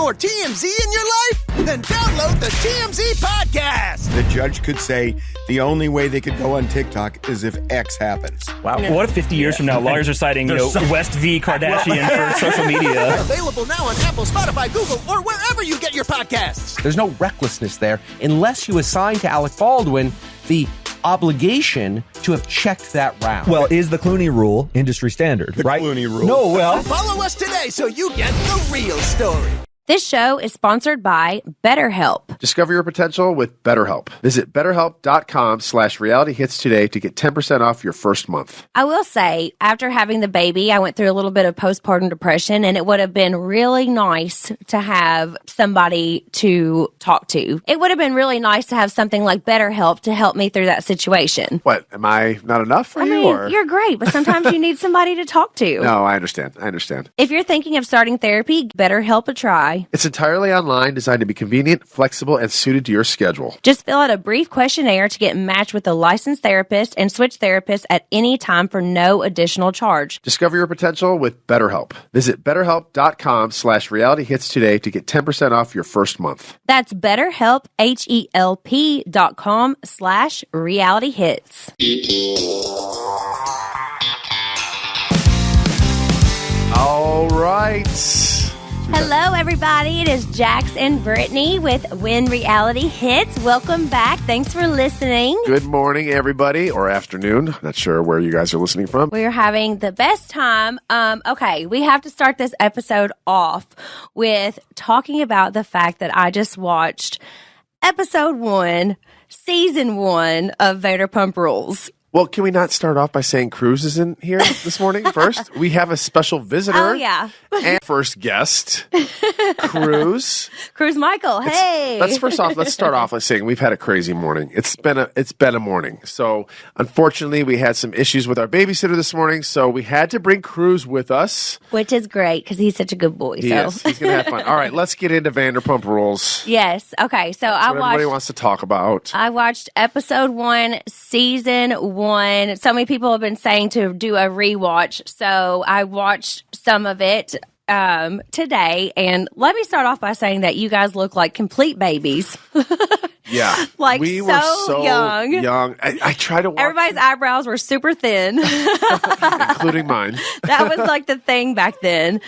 more TMZ in your life? Then download the TMZ podcast. The judge could say the only way they could go on TikTok is if X happens. Wow. What if 50 years from now, lawyers are citing, West v. Kardashian for social media? Available now on Apple, Spotify, Google, or wherever you get your podcasts. There's no recklessness there unless you assign to Alec Baldwin the obligation to have checked that round. Well, is the Clooney rule industry standard, right? Clooney rule. No, well. Follow us today so you get the real story. This show is sponsored by BetterHelp. Discover your potential with BetterHelp. Visit BetterHelp.com/realityhits today to get 10% off your first month. I will say, after having the baby, I went through a little bit of postpartum depression, and it would have been really nice to have somebody to talk to. It would have been really nice to have something like BetterHelp to help me through that situation. What, am I not enough for you? Or? You're great, but sometimes you need somebody to talk to. No, I understand. If you're thinking of starting therapy, BetterHelp a try. It's entirely online, designed to be convenient, flexible, and suited to your schedule. Just fill out a brief questionnaire to get matched with a licensed therapist and switch therapists at any time for no additional charge. Discover your potential with BetterHelp. Visit BetterHelp.com/realityhits today to get 10% off your first month. That's BetterHelp, HELP.com/realityhits. All right. Hello, everybody. It is Jax and Brittany with When Reality Hits. Welcome back. Thanks for listening. Good morning, everybody, or afternoon. Not sure where you guys are listening from. We're having the best time. Okay, we have to start this episode off with talking about the fact that I just watched episode 1, season 1 of Vanderpump Rules. Well, can we not start off by saying Cruz is in here this morning first? We have a special visitor. Oh, yeah. And first guest, Cruz. Cruz Michael, hey. Let's start off by saying we've had a crazy morning. It's been a morning. So, unfortunately, we had some issues with our babysitter this morning, so we had to bring Cruz with us. Which is great, because he's such a good boy. He is. He's going to have fun. All right, let's get into Vanderpump Rules. Yes. Okay, so That's what everybody wants to talk about. I watched episode 1, season 1. So many people have been saying to do a rewatch, so I watched some of it today. And let me start off by saying that you guys look like complete babies. Yeah. Like we were so young. I tried to watch. Everybody's eyebrows were super thin. Including mine. That was like the thing back then.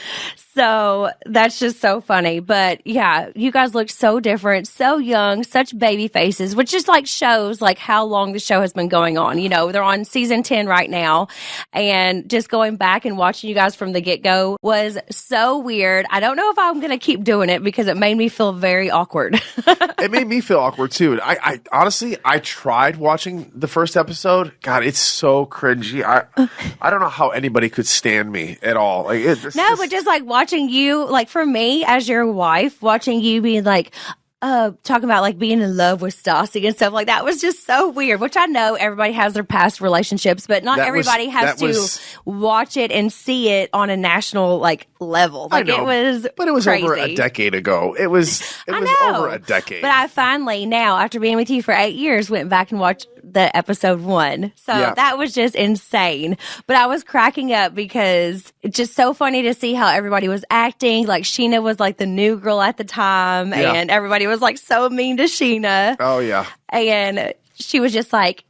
So that's just so funny. But yeah, you guys look so different, so young, such baby faces, which just like shows like how long the show has been going on. You know, they're on season 10 right now. And just going back and watching you guys from the get-go was so weird. I don't know if I'm going to keep doing it because it made me feel very awkward. It made me feel awkward too. I honestly, I tried watching the first episode. God, it's so cringy. I don't know how anybody could stand me at all. Like, but just like watching you, like for me as your wife, watching you being like, talking about like being in love with Stassi and stuff like that was just so weird, which I know everybody has their past relationships, but not everybody has to watch it and see it on a national like level. Like it was crazy. Over a decade ago. It was over a decade. But I finally now, after being with you for 8 years, went back and watched the episode 1. So that was just insane. But I was cracking up because it's just so funny to see how everybody was acting. Like Sheena was like the new girl at the time and everybody was like so mean to Sheena. Oh, yeah. And she was just like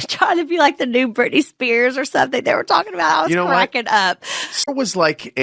trying to be like the new Britney Spears or something they were talking about. I was cracking up. It was like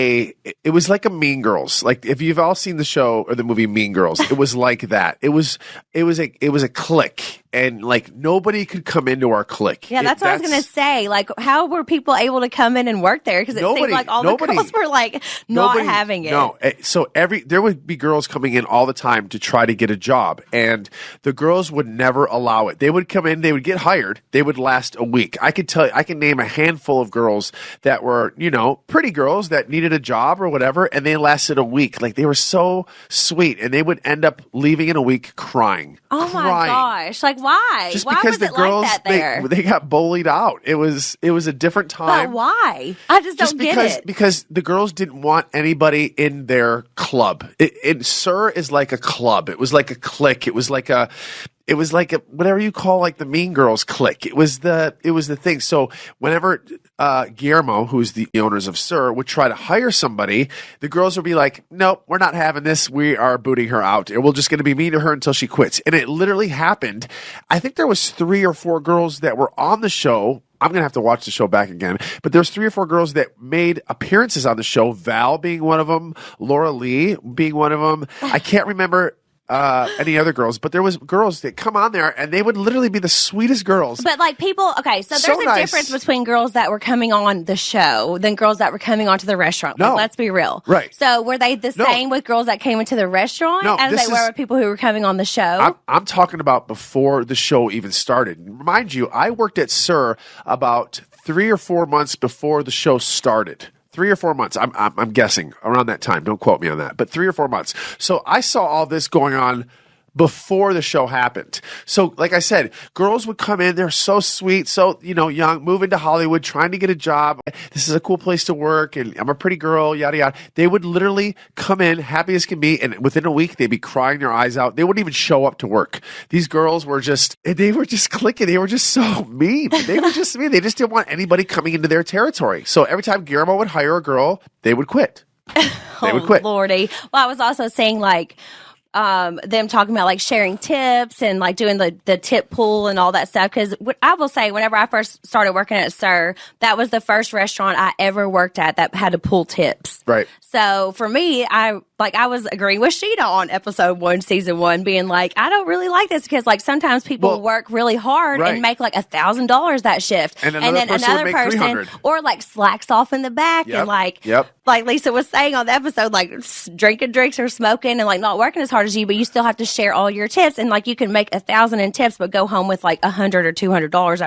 a Mean Girls. Like if you've all seen the show or the movie Mean Girls, it was like that. It was a clique. And like nobody could come into our clique. Yeah, that's what I was gonna say. Like, how were people able to come in and work there? Because it seemed like all the girls were like not having it. No, so there would be girls coming in all the time to try to get a job, and the girls would never allow it. They would come in, they would get hired, they would last a week. I can name a handful of girls that were pretty girls that needed a job or whatever, and they lasted a week. Like they were so sweet, and they would end up leaving in a week crying. Oh my gosh! Like. Why? Just why because was the girls like that there? They got bullied out. It was a different time. But why? I just don't get it. Because the girls didn't want anybody in their club. Sir is like a club. It was like a clique. It was like it was like whatever you call like the Mean Girls clique. It was the thing. So whenever Guillermo, who's the owners of Sir, would try to hire somebody, the girls would be like, "Nope, we're not having this. We are booting her out, and we're just going to be mean to her until she quits." And it literally happened. I think there was 3 or 4 girls that were on the show. I'm going to have to watch the show back again. But there's 3 or 4 girls that made appearances on the show, Val being one of them, Laura Lee being one of them. I can't remember any other girls, but there was girls that come on there and they would literally be the sweetest girls. But like people, okay, so there's a nice. difference between girls that were coming on the show than girls that were coming onto the restaurant. No. Like, let's be real. Right. So were they the same with girls that came into the restaurant as they were with people who were coming on the show? I'm talking about before the show even started. Mind you, I worked at Sir about 3 or 4 months before the show started. 3 or 4 months. I'm guessing around that time. Don't quote me on that, but 3 or 4 months. So I saw all this going on before the show happened. So like I said, girls would come in, they're so sweet, so, young, moving to Hollywood, trying to get a job. This is a cool place to work and I'm a pretty girl, yada, yada. They would literally come in happy as can be. And within a week, they'd be crying their eyes out. They wouldn't even show up to work. These girls were just clicking. They were just so mean. They were just mean. They just didn't want anybody coming into their territory. So every time Guillermo would hire a girl, they would quit. They would quit. Lordy. Well, I was also saying like, them talking about like sharing tips and like doing the tip pool and all that stuff. Because I will say, whenever I first started working at Sir, that was the first restaurant I ever worked at that had to pull tips. Right. So for me, I was agreeing with Sheena on episode 1, season 1, being like, I don't really like this because like sometimes people work really hard and make like $1,000 that shift, and then another person or like slacks off in the back and like Lisa was saying on the episode, like drinking drinks or smoking and like not working as hard as you, but you still have to share all your tips, and like you can make 1,000 in tips, but go home with like $100 or $200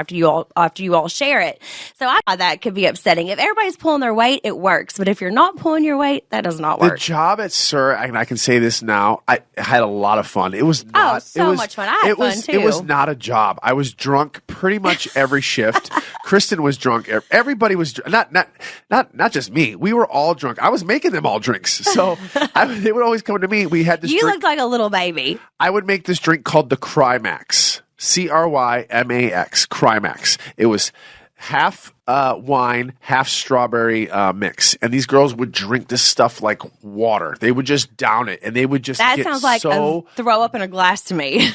after you all share it. So I thought that could be upsetting. If everybody's pulling their weight, it works, but if you're not pulling your weight, that does not work. The job at Sir, and I can say this now, I had a lot of fun. It was not much fun. I had fun too. It was not a job. I was drunk pretty much every shift. Kristen was drunk. Everybody was not just me. We were all drunk. I was making them all drinks. So they would always come to me. We had this You drink. looked like a little baby. I would make this drink called the Crymax. Crymax. Crymax. It was half wine, half strawberry mix. And these girls would drink this stuff like water. They would just down it, and they would just That get sounds like a throw up in a glass to me.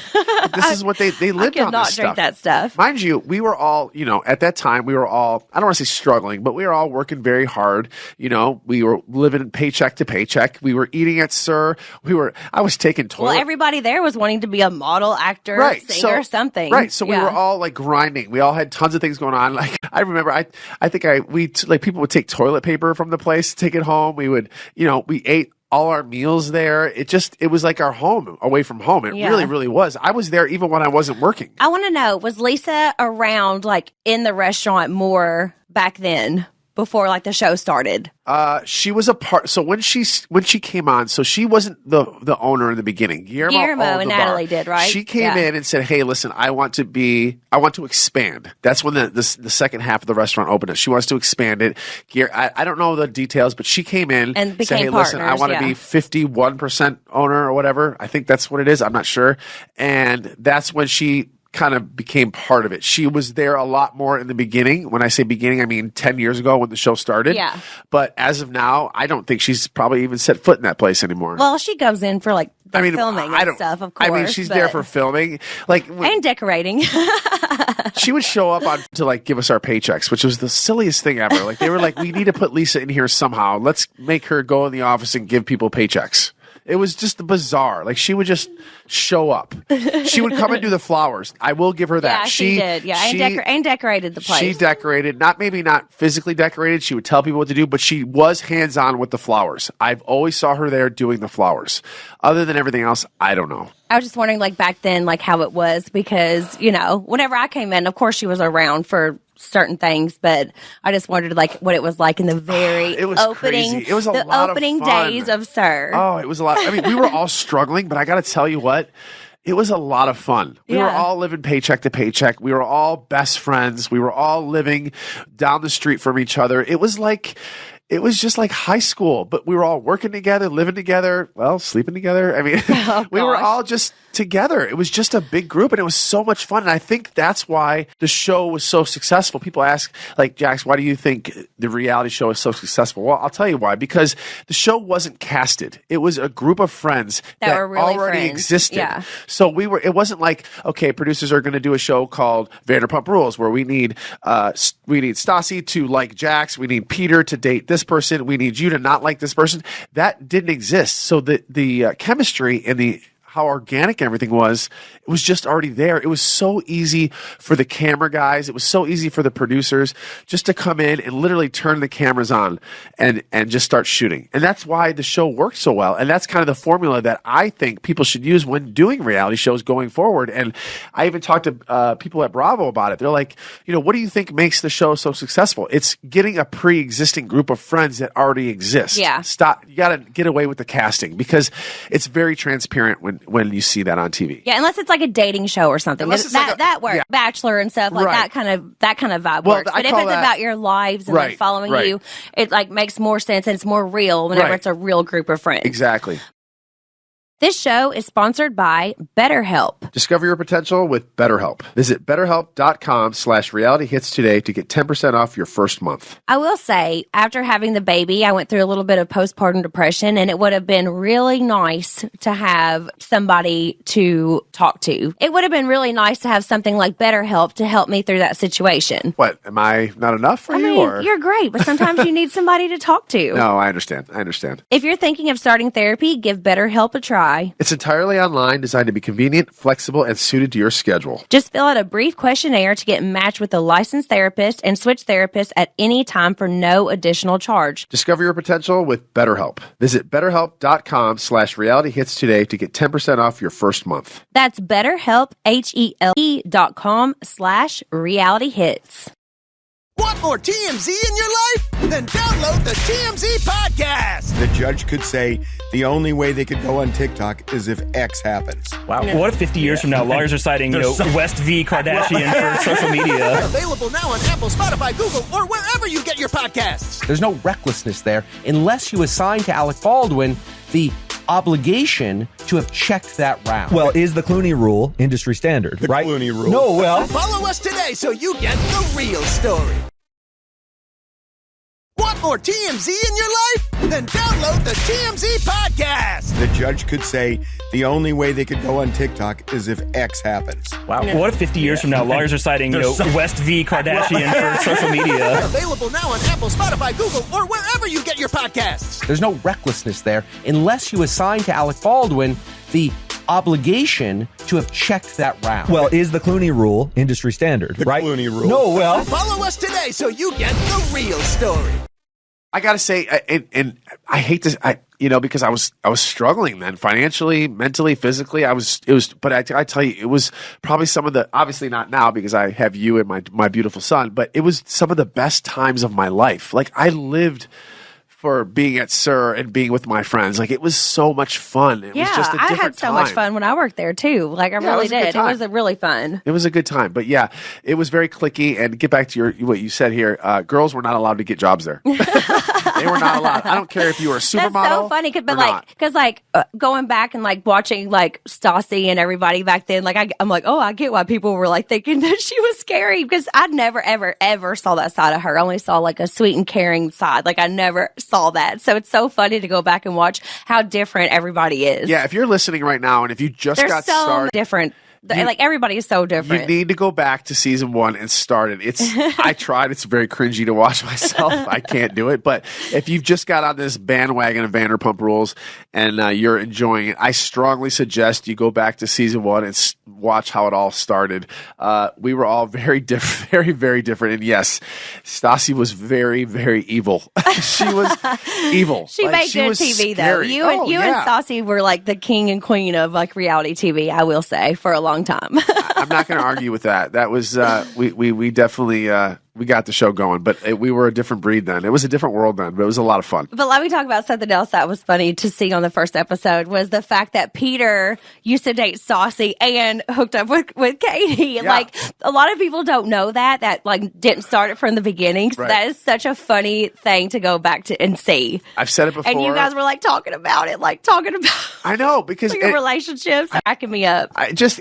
This is what they lived on. I could not drink that stuff. Mind you, we were all, at that time, we were all, I don't want to say struggling, but we were all working very hard. We were living paycheck to paycheck. We were eating at Sir. I was taking toilet. Well, everybody there was wanting to be a model, actor, singer, something. Right. So we were all like grinding. We all had tons of things going on. Like I remember, I think people would take toilet paper from the place, take it home. We would, we ate all our meals there. It was like our home away from home. It really, really was. I was there even when I wasn't working. I want to know, was Lisa around like in the restaurant more back then before like the show started? She was a part. So when she came on, so she wasn't the owner in the beginning. Guillermo and Natalie did, right? She came in and said, "Hey, listen, I want to expand." That's when the second half of the restaurant opened. She wants to expand it. I don't know the details, but she came in and became said, "Hey, partners, listen, I want to be 51% owner or whatever." I think that's what it is. I'm not sure. And that's when she kind of became part of it. She was there a lot more in the beginning. When I say beginning, I mean 10 years ago when the show started. Yeah. But as of now, I don't think she's probably even set foot in that place anymore. Well, she goes in for like filming and stuff, of course. I mean, she's there for filming. And decorating. She would show up to like give us our paychecks, which was the silliest thing ever. Like they were like, we need to put Lisa in here somehow. Let's make her go in the office and give people paychecks. It was just bizarre. Like she would just show up. She would come and do the flowers. I will give her that. Yeah, she did. Yeah, and decorated the place. She decorated, maybe not physically decorated. She would tell people what to do, but she was hands-on with the flowers. I've always saw her there doing the flowers. Other than everything else, I don't know. I was just wondering, like back then, like how it was because whenever I came in, of course she was around for certain things, but I just wondered like what it was like in the very opening. Crazy. It was the opening days of Sir. Oh, it was a lot. I mean, we were all struggling, but I got to tell you what. It was a lot of fun. We were all living paycheck to paycheck. We were all best friends. We were all living down the street from each other. It was like it was just like high school, but we were all working together, living together, well, sleeping together. I mean, we were all just together. It was just a big group, and it was so much fun. And I think that's why the show was so successful. People ask, like, Jax, why do you think the reality show is so successful? Well, I'll tell you why. Because the show wasn't casted. It was a group of friends that were really already friends. existed. Yeah. So it wasn't like, okay, producers are going to do a show called Vanderpump Rules, where we need Stassi to like Jax, we need Peter to date this person, we need you to not like this person. That didn't exist. So the chemistry and how organic everything was, it was just already there. It was so easy for the camera guys. It was so easy for the producers just to come in and literally turn the cameras on and just start shooting. And that's why the show worked so well. And that's kind of the formula that I think people should use when doing reality shows going forward. And I even talked to people at Bravo about it. They're like, what do you think makes the show so successful? It's getting a pre-existing group of friends that already exist. Yeah. Stop. You got to get away with the casting because it's very transparent when you see that on TV. Yeah, unless it's like a dating show or something. Unless it's That works. yeah. Bachelor and stuff like Right. that kind of vibe Well, works. I But if call it's that- about your lives and Right, following right. you, it like makes more sense and it's more real whenever Right. it's a real group of friends. Exactly. This show is sponsored by BetterHelp. Discover your potential with BetterHelp. Visit BetterHelp.com/realityhits today to get 10% off your first month. I will say, after having the baby, I went through a little bit of postpartum depression, and it would have been really nice to have somebody to talk to. It would have been really nice to have something like BetterHelp to help me through that situation. What, am I not enough for I you? mean, Or? you're great, but sometimes you need somebody to talk to. No, I understand. If you're thinking of starting therapy, give BetterHelp a try. It's entirely online, designed to be convenient, flexible, and suited to your schedule. Just fill out a brief questionnaire to get matched with a licensed therapist and switch therapists at any time for no additional charge. Discover your potential with BetterHelp. Visit BetterHelp.com/realityhits today to get 10% off your first month. That's BetterHelp, HELP.com/realityhits. Want more TMZ in your life? Then download the TMZ podcast. The judge could say the only way they could go on TikTok is if X happens. Wow. What if 50 years from now, lawyers are citing, West v. Kardashian for social media? Available now on Apple, Spotify, Google, or wherever you get your podcasts. There's no recklessness there unless you assign to Alec Baldwin the obligation to have checked that round. Well, is the Clooney rule industry standard, The right? Clooney rule. No, well, Follow us today so you get the real story. Want more TMZ in your life? Then download the TMZ podcast. The judge could say the only way they could go on TikTok is if X happens. Wow. What if 50 years from now, lawyers are citing, West v. Kardashian for social media? Available now on Apple, Spotify, Google, or wherever you get your podcasts. There's no recklessness there unless you assign to Alec Baldwin the obligation to have checked that round. well, is the Clooney rule industry standard, The right? Clooney rule. No, well, Follow us today so you get the real story. I gotta say, and I hate this, because I was struggling then financially, mentally, physically. But I tell you, it was probably some of the, obviously not now because I have you and my beautiful son, but it was some of the best times of my life. Like I lived for being at SUR and being with my friends. Like it was so much fun. It was just a I different had so much time. fun when I worked there too. Like I Yeah, it really was a good did. It time. was really fun. It was a good time, but yeah, it was very cliquey. And get back to what you said here. Girls were not allowed to get jobs there. They were not allowed. I don't care if you were a supermodel. That's so funny, because going back and like watching like Stassi and everybody back then, like I'm like, oh, I get why people were like thinking that she was scary because I never ever saw that side of her. I only saw like a sweet and caring side. Like I never saw that. So it's so funny to go back and watch how different everybody is. Yeah, if you're listening right now and if you just They're got so started, different. Like everybody is so different. you need to go back to season 1 and start it. I tried. It's very cringy to watch myself. I can't do it. But if you've just got on this bandwagon of Vanderpump Rules and you're enjoying it, I strongly suggest you go back to season 1 and watch how it all started. We were all very different, very, very different. And yes, Stassi was very, very evil. She was evil. She made good was TV though. scary. You Oh, and yeah. Stassi were like the king and queen of like reality TV. I will say for a long time. I'm not going to argue with that. That was we definitely the show going. But we were a different breed then. It was a different world then, but it was a lot of fun. But let me talk about something else that was funny to see on the first episode was the fact that Peter used to date Stassi and hooked up with Katie. Yeah. Like, a lot of people don't know that like didn't start it from the beginning. So Right. that is such a funny thing to go back to and see. I've said it before. And you guys were like talking about it, I know, because your relationships, cracking me up.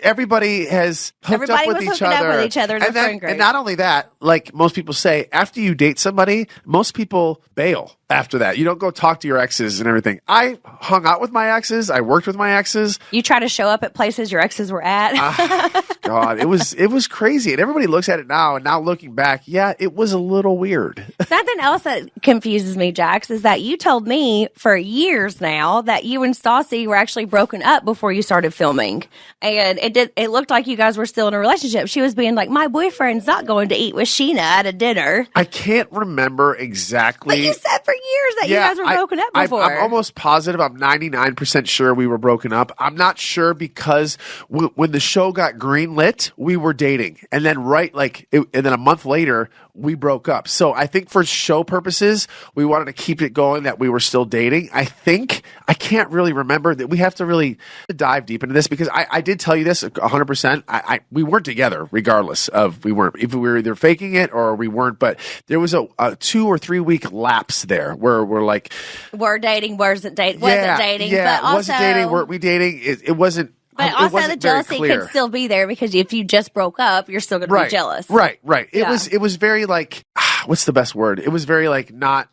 everybody has hooked Everybody up was with each hooking up other. with each other in the friend group. And not only that, like most people say, after you date somebody, most people bail after that. You don't go talk to your exes and everything. I hung out with my exes. I worked with my exes. You try to show up at places your exes were at. God, it was crazy. And everybody looks at it now, and now looking back, yeah, it was a little weird. Something else that confuses me, Jax, is that you told me for years now that you and Stassi were actually broken up before you started filming. And it looked like you guys were still in a relationship. She was being like, my boyfriend's not going to eat with Sheena at a dinner. I can't remember exactly. But you said for years that you guys were broken up before. I'm almost positive. I'm 99% sure we were broken up. I'm not sure because when the show got greenlit, we were dating. And then and then a month later, we broke up. So I think for show purposes, we wanted to keep it going that we were still dating. I can't really remember that. We have to really dive deep into this because I did tell you this 100%. We weren't together regardless of if we were either faking it or we weren't, but there was a 2 or 3 week lapse there where we're like, we're dating, wasn't dating, but also, wasn't dating, weren't we dating? It wasn't. But it also wasn't the jealousy very clear. could still be there because if you just broke up, you're still going to be jealous. Right. Yeah. It was very like, what's the best word? It was very like not,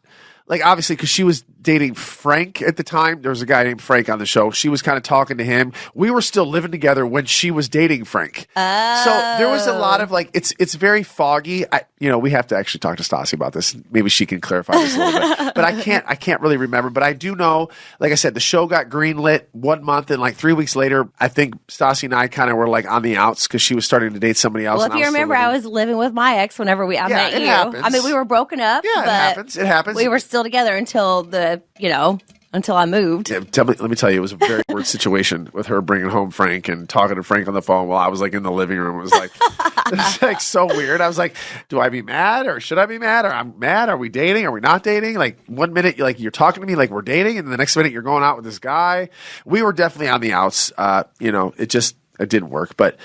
like obviously because she was dating Frank at the time. There was a guy named Frank on the show. She was kind of talking to him. We were still living together when she was dating Frank. Oh. So there was a lot of like, it's very foggy. We have to actually talk to Stassi about this. Maybe she can clarify this a little bit. But I can't really remember. But I do know, like I said, the show got greenlit 1 month and like 3 weeks later, I think Stassi and I kind of were like on the outs because she was starting to date somebody else. Well, if you remember, I was living with my ex whenever I met you. Happens. I mean, we were broken up. Yeah, but it happens. We were still together until until I moved. Yeah, let me tell you, it was a very weird situation with her bringing home Frank and talking to Frank on the phone while I was like in the living room. It was like so weird. I was like, do I be mad or should I be mad? Or I'm mad? Are we dating? Are we not dating? Like 1 minute, you're talking to me like we're dating, and the next minute you're going out with this guy. We were definitely on the outs. It didn't work, but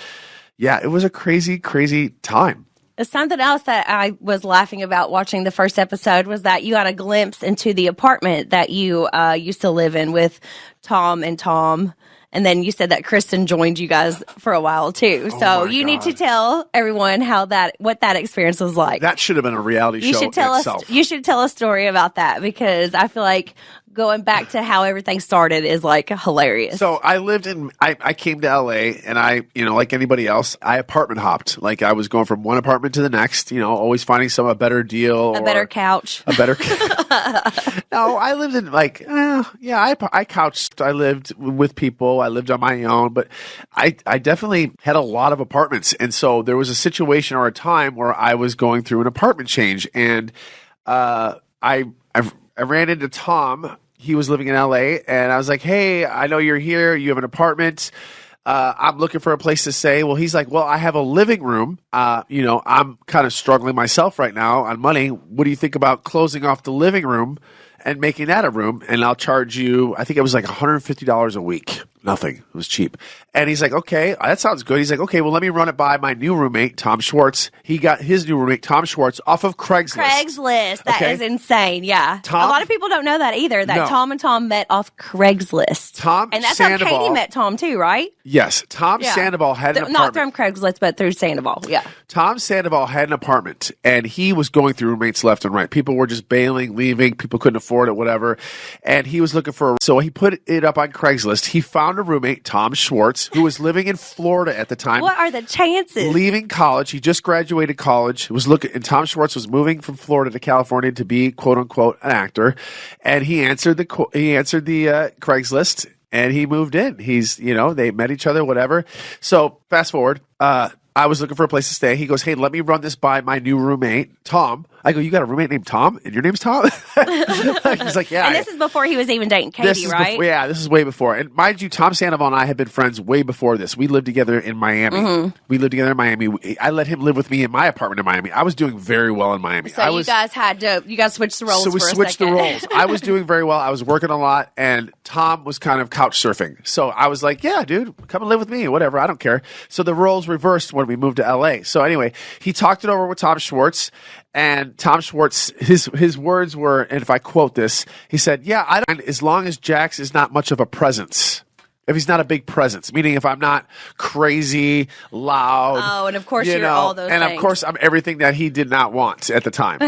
yeah, it was a crazy, crazy time. Something else that I was laughing about watching the first episode was that you got a glimpse into the apartment that you used to live in with Tom. And then you said that Kristen joined you guys for a while too. So you need to tell everyone what that experience was like. That should have been a reality show itself. You should tell a story about that because I feel like going back to how everything started is like hilarious. So I came to LA and like anybody else, I apartment hopped. Like I was going from one apartment to the next, always finding a better deal. A better couch. No, I lived in I couched. I lived with people. I lived on my own, but I definitely had a lot of apartments. And so there was a situation or a time where I was going through an apartment change and I ran into Tom. He was living in LA and I was like, hey, I know you're here. You have an apartment. I'm looking for a place to stay. Well, he's like, well, I have a living room. I'm kind of struggling myself right now on money. What do you think about closing off the living room and making that a room? And I'll charge you, I think it was like $150 a week. Nothing. It was cheap. And he's like, okay, that sounds good. He's like, okay, well, let me run it by my new roommate, Tom Schwartz. He got his new roommate, Tom Schwartz, off of Craigslist. That is insane. Yeah. Tom, a lot of people don't know that either, that Tom and Tom met off Craigslist. And that's Sandoval, how Katie met Tom too, right? Yes. Tom Sandoval had an apartment. Not from Craigslist, but through Sandoval. Yeah. Tom Sandoval had an apartment and he was going through roommates left and right. People were just bailing, leaving. People couldn't afford it, whatever. And he was looking so he put it up on Craigslist. He found a roommate, Tom Schwartz, who was living in Florida at the time. What are the chances? Leaving college. He just graduated college. And Tom Schwartz was moving from Florida to California to be quote unquote an actor. And he answered the Craigslist and he moved in. They met each other, whatever. So fast forward, I was looking for a place to stay. He goes, hey, let me run this by my new roommate, Tom. I go, you got a roommate named Tom, and your name's Tom? He's like, yeah. And this is before he was even dating Katie, right? This is way before. And mind you, Tom Sandoval and I have been friends way before this. We lived together in Miami. Mm-hmm. We lived together in Miami. I let him live with me in my apartment in Miami. I was doing very well in Miami. So you guys switched the roles. So we switched the roles. I was doing very well. I was working a lot, and Tom was kind of couch surfing. So I was like, yeah, dude, come and live with me, whatever. I don't care. So the roles reversed when we moved to LA. So anyway, he talked it over with Tom Schwartz, and Tom Schwartz, his words were, and if I quote this, he said, yeah, I don't, as long as Jax is not much of a presence. If he's not a big presence, meaning if I'm not crazy, loud. Oh, and of course you're all those and things. of course I'm everything that he did not want at the time.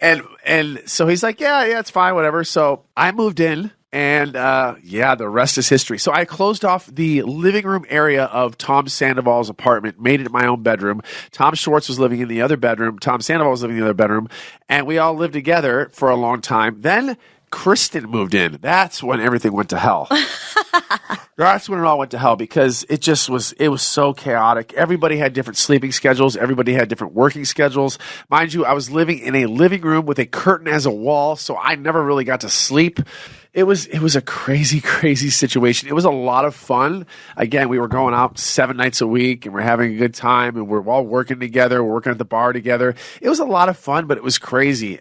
and so he's like, yeah, it's fine, whatever. So I moved in. And, the rest is history. So I closed off the living room area of Tom Sandoval's apartment, made it my own bedroom. Tom Schwartz was living in the other bedroom. Tom Sandoval was living in the other bedroom. And we all lived together for a long time. Then Kristen moved in. That's when everything went to hell. That's when it all went to hell because it was so chaotic. Everybody had different sleeping schedules. Everybody had different working schedules. Mind you, I was living in a living room with a curtain as a wall, so I never really got to sleep. It was a crazy, crazy situation. It was a lot of fun. Again, we were going out 7 nights a week and we're having a good time and we're all working together. We're working at the bar together. It was a lot of fun, but it was crazy.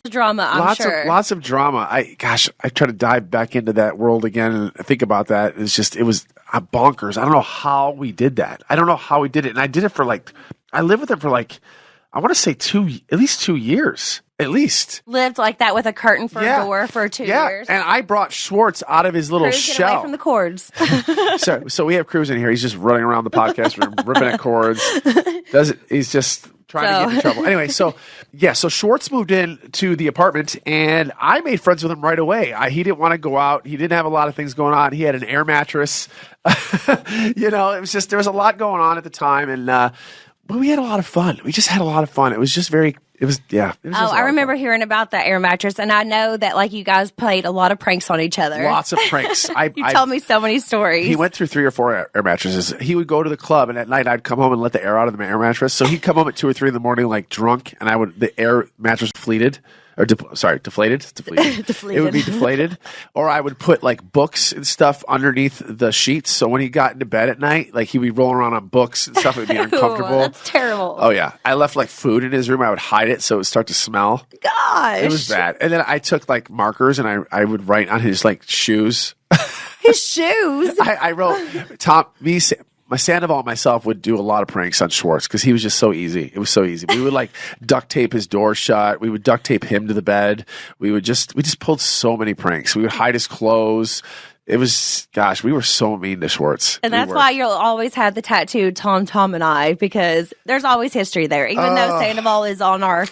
Drama, I'm sure. Lots of drama. I try to dive back into that world again and think about that. It was bonkers. I don't know how we did that. I don't know how we did it. And I did it for I lived with him for I want to say at least 2 years. At least. Lived like that with a curtain for a door for 2 years. And I brought Schwartz out of his little Cruz, shell. Get away from the cords. So we have Cruz in here. He's just running around the podcast room, ripping at cords. He's just trying to get in trouble. Anyway, so Schwartz moved in to the apartment, and I made friends with him right away. He didn't want to go out. He didn't have a lot of things going on. He had an air mattress. It was just there was a lot going on at the time, and but we had a lot of fun. We just had a lot of fun. It was just very. It was I remember hearing about that air mattress, and I know that you guys played a lot of pranks on each other. Lots of pranks. You told me so many stories. He went through 3 or 4 air mattresses. He would go to the club, and at night I'd come home and let the air out of the air mattress. So he'd come home at 2 or 3 in the morning, drunk, and the air mattress deflated. Deflated. It would be deflated. Or I would put books and stuff underneath the sheets. So when he got into bed at night, he would be rolling around on books and stuff. It would be uncomfortable. That's terrible. Oh yeah. I left food in his room. I would hide it so it would start to smell. Gosh. It was bad. And then I took markers and I would write on his shoes. His shoes? I wrote my Sandoval and myself would do a lot of pranks on Schwartz because he was just so easy. It was so easy. We would duct tape his door shut. We would duct tape him to the bed. We just pulled so many pranks. We would hide his clothes. It was, we were so mean to Schwartz. And that's why you'll always have the tattoo Tom, and I, because there's always history there, even though Sandoval is on our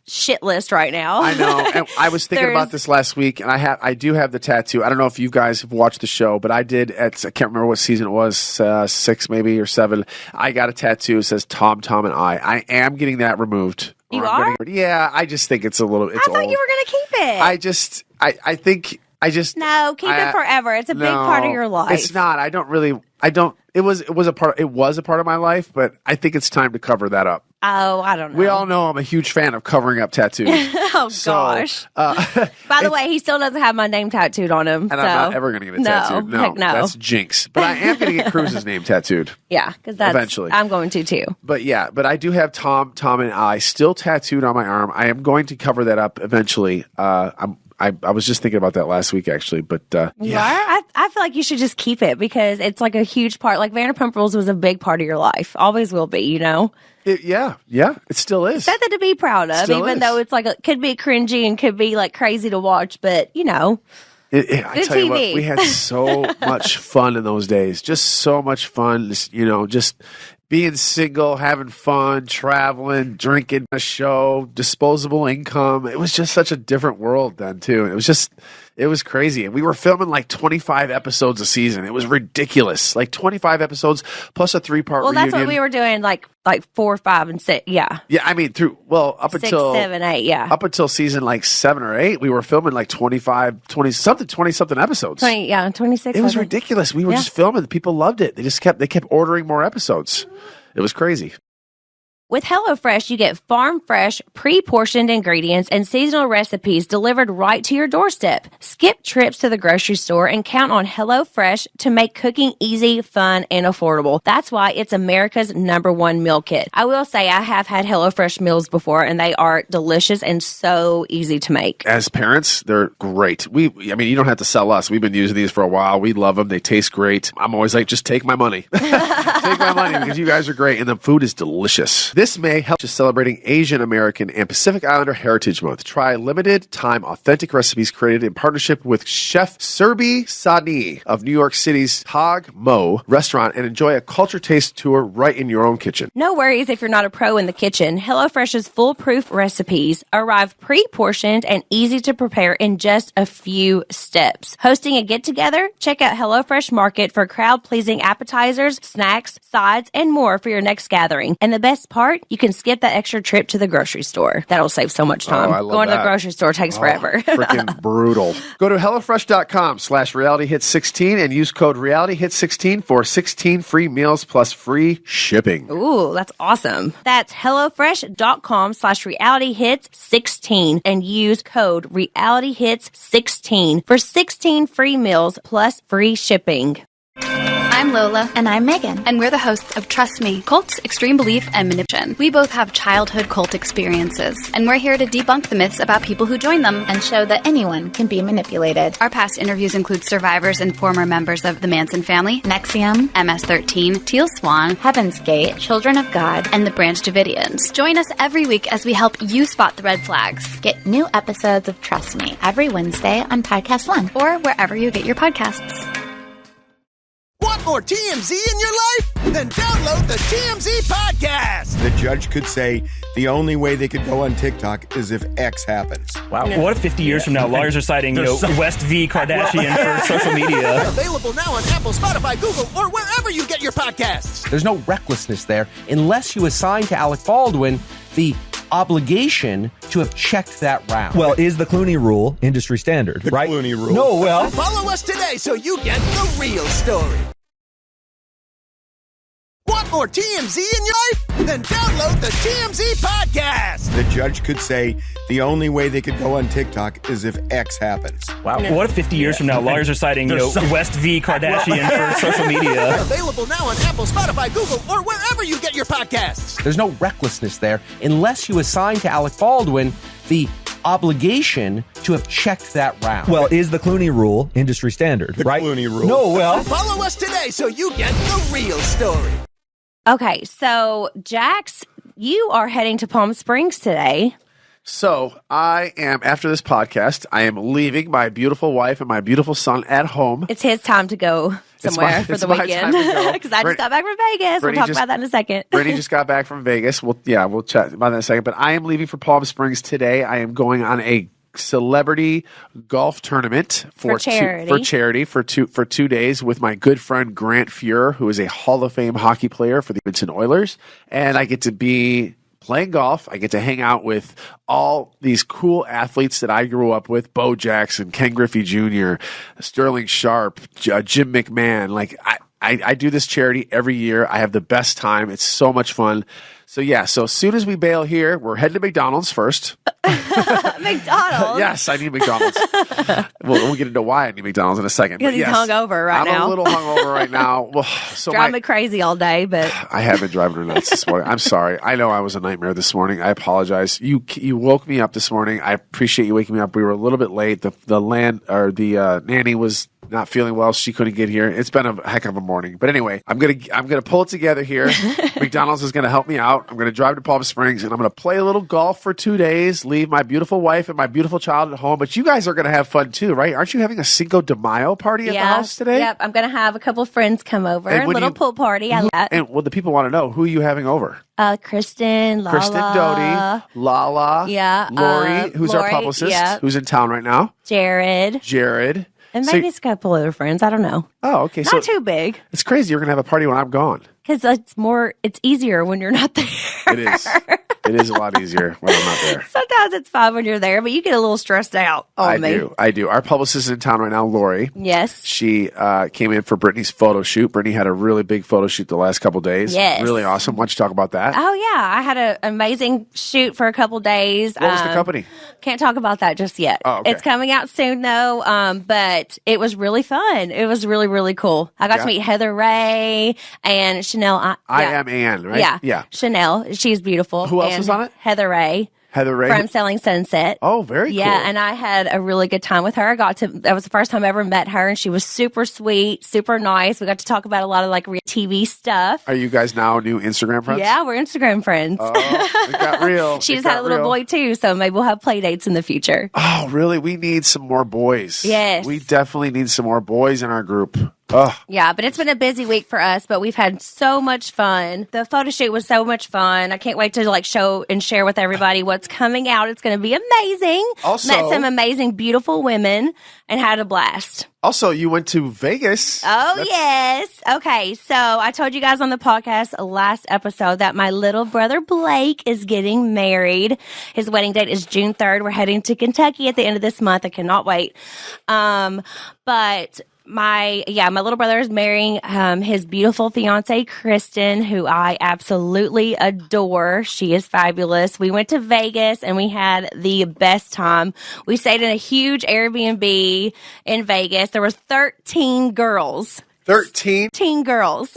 shit list right now. I know. And I was thinking about this last week, and I do have the tattoo. I don't know if you guys have watched the show, but I did I can't remember what season it was, 6 maybe or 7. I got a tattoo that says Tom, and I. I am getting that removed. You are? I just think it's a little. It's I thought you were going to keep it. I think. No, keep it forever. It's a big part of your life. It's not. It was a part of my life, but I think it's time to cover that up. Oh, I don't know. We all know I'm a huge fan of covering up tattoos. Gosh. By the way, he still doesn't have my name tattooed on him. And I'm not ever going to get it tattooed. No, heck no. That's jinx. But I am going to get Cruz's name tattooed. Yeah, because that's eventually. I'm going to too. But I do have Tom, and I still tattooed on my arm. I am going to cover that up eventually. I was just thinking about that last week, actually. But you are? I feel like you should just keep it because it's a huge part. Vanderpump Rules was a big part of your life. Always will be, Yeah, it still is. Something to be proud of, even though it's could be cringy and could be crazy to watch, but I tell you what, we had so much fun in those days. Just so much fun, just being single, having fun, traveling, drinking, a show, disposable income. It was just such a different world then, too. It was crazy. And we were filming 25 episodes a season. It was ridiculous. 25 episodes plus a 3-part reunion. Well, that's what we were doing, 4, 5, and 6. Yeah. Yeah, I mean, up 6, until 7, 8, yeah. Up until season 7 or 8, we were filming 20 something episodes. 26. It was ridiculous. We were just filming. People loved it. They kept ordering more episodes. It was crazy. With HelloFresh, you get farm-fresh, pre-portioned ingredients and seasonal recipes delivered right to your doorstep. Skip trips to the grocery store and count on HelloFresh to make cooking easy, fun, and affordable. That's why it's America's #1 meal kit. I will say I have had HelloFresh meals before, and they are delicious and so easy to make. As parents, they're great. I mean, you don't have to sell us. We've been using these for a while. We love them. They taste great. I'm always like, just take my money. Take my money because you guys are great, and the food is delicious. This May helps us celebrating Asian American and Pacific Islander Heritage Month. Try limited time authentic recipes created in partnership with Chef Serbi Sani of New York City's Tag Mo restaurant and enjoy a culture taste tour right in your own kitchen. No worries if you're not a pro in the kitchen. HelloFresh's foolproof recipes arrive pre-portioned and easy to prepare in just a few steps. Hosting a get-together? Check out HelloFresh Market for crowd-pleasing appetizers, snacks, sides, and more for your next gathering. And the best part? You can skip that extra trip to the grocery store. That'll save so much time. Going to the grocery store takes forever. Freaking brutal. Go to HelloFresh.com/RealityHit16 and use code RealityHit16 for 16 free meals plus free shipping. Ooh, that's awesome. That's HelloFresh.com/RealityHits16 and use code RealityHits16 for 16 free meals plus free shipping. I'm Lola. And I'm Megan. And we're the hosts of Trust Me, Cults, Extreme Belief, and Manipulation. We both have childhood cult experiences, and we're here to debunk the myths about people who join them and show that anyone can be manipulated. Our past interviews include survivors and former members of the Manson family, NXIVM, MS-13, Teal Swan, Heaven's Gate, Children of God, and the Branch Davidians. Join us every week as we help you spot the red flags. Get new episodes of Trust Me every Wednesday on Podcast One or wherever you get your podcasts. Want more TMZ in your life? Then download the TMZ podcast. The judge could say the only way they could go on TikTok is if X happens. Wow. What if 50 years from now, lawyers are citing, West v. Kardashian for social media? Available now on Apple, Spotify, Google, or wherever you get your podcasts. There's no recklessness there unless you assign to Alec Baldwin the obligation to have checked that round. Well, is the Clooney rule industry standard, right? Clooney rule. No, well. Follow us today so you get the real story. Want more TMZ in your life? Then download the TMZ podcast. The judge could say the only way they could go on TikTok is if X happens. Wow. What if 50 years from now, lawyers are citing, West v. Kardashian for social media? Available now on Apple, Spotify, Google, or wherever you get your podcasts. There's no recklessness there unless you assign to Alec Baldwin the obligation to have checked that round. Well, is the Clooney rule industry standard, right? Clooney rule. No, well. Follow us today so you get the real story. Okay, so Jax, you are heading to Palm Springs today. So I am, after this podcast, I am leaving my beautiful wife and my beautiful son at home. It's his time to go somewhere for the weekend. Because I just got back from Vegas. We'll talk about that in a second. Brittany just got back from Vegas. We'll chat about that in a second. But I am leaving for Palm Springs today. I am going on a celebrity golf tournament for charity for 2 days with my good friend Grant Fuhrer, who is a Hall of Fame hockey player for the Edmonton Oilers, and I get to be playing golf. I get to hang out with all these cool athletes that I grew up with: Bo Jackson, Ken Griffey Jr., Sterling Sharp, Jim McMahon. Like I do this charity every year. I have the best time. It's so much fun. So as soon as we bail here, we're heading to McDonald's first. McDonald's? Yes, I need McDonald's. We'll get into why I need McDonald's in a second. Because he's hungover now. I'm a little hungover right now. Driving me crazy all day, but I have been driving her nuts this morning. I'm sorry. I know I was a nightmare this morning. I apologize. You woke me up this morning. I appreciate you waking me up. We were a little bit late. The nanny was not feeling well. She couldn't get here. It's been a heck of a morning. But anyway, I'm gonna pull it together here. McDonald's is gonna help me out. I'm gonna drive to Palm Springs and I'm gonna play a little golf for 2 days. Leave my beautiful wife and my beautiful child at home. But you guys are gonna have fun too, right? Aren't you having a Cinco de Mayo party at the house today? Yep. I'm gonna have a couple friends come over. A little pool party. I like that. And the people want to know, who are you having over? Kristen, Doty, Lala, Lori, who's our publicist, who's in town right now. Jared. And maybe it's a couple other friends. I don't know. Oh, okay. Not too big. It's crazy. You're going to have a party when I'm gone. Because it's easier when you're not there. It is. It is a lot easier when I'm not there. Sometimes it's fine when you're there, but you get a little stressed out on me. I do. Our publicist is in town right now, Lori. Yes. She came in for Brittany's photo shoot. Brittany had a really big photo shoot the last couple days. Yes. Really awesome. Why don't you talk about that? Oh, yeah. I had an amazing shoot for a couple days. What was the company? Can't talk about that just yet. Oh, okay. It's coming out soon, though, but it was really fun. It was really, really cool. I got to meet Heather Ray and Chanel. I am Ann, right? Yeah. Chanel. She's beautiful. Who else was on it? Heather Ray. Heather Ray From Selling Sunset. Oh, very cool. Yeah, and I had a really good time with her. That was the first time I ever met her, and she was super sweet, super nice. We got to talk about a lot of like real TV stuff. Are you guys now new Instagram friends? Yeah, we're Instagram friends. Oh, it got real. She just had a little boy too, so maybe we'll have play dates in the future. Oh, really? We need some more boys. Yes. We definitely need some more boys in our group. Oh. Yeah, but it's been a busy week for us, but we've had so much fun. The photo shoot was so much fun. I can't wait to like show and share with everybody what's coming out. It's going to be amazing. Also, met some amazing, beautiful women and had a blast. Also, you went to Vegas. Oh, yes. Okay, so I told you guys on the podcast last episode that my little brother Blake is getting married. His wedding date is June 3rd. We're heading to Kentucky at the end of this month. I cannot wait. But my little brother is marrying his beautiful fiance Kristen, who I absolutely adore. She is fabulous. We went to Vegas and we had the best time. We stayed in a huge Airbnb in Vegas. There were 13 girls. 13 girls.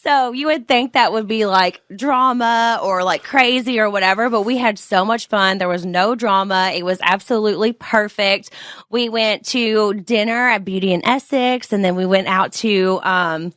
So you would think that would be like drama or like crazy or whatever, but we had so much fun. There was no drama. It was absolutely perfect. We went to dinner at Beauty in Essex, and then we went out to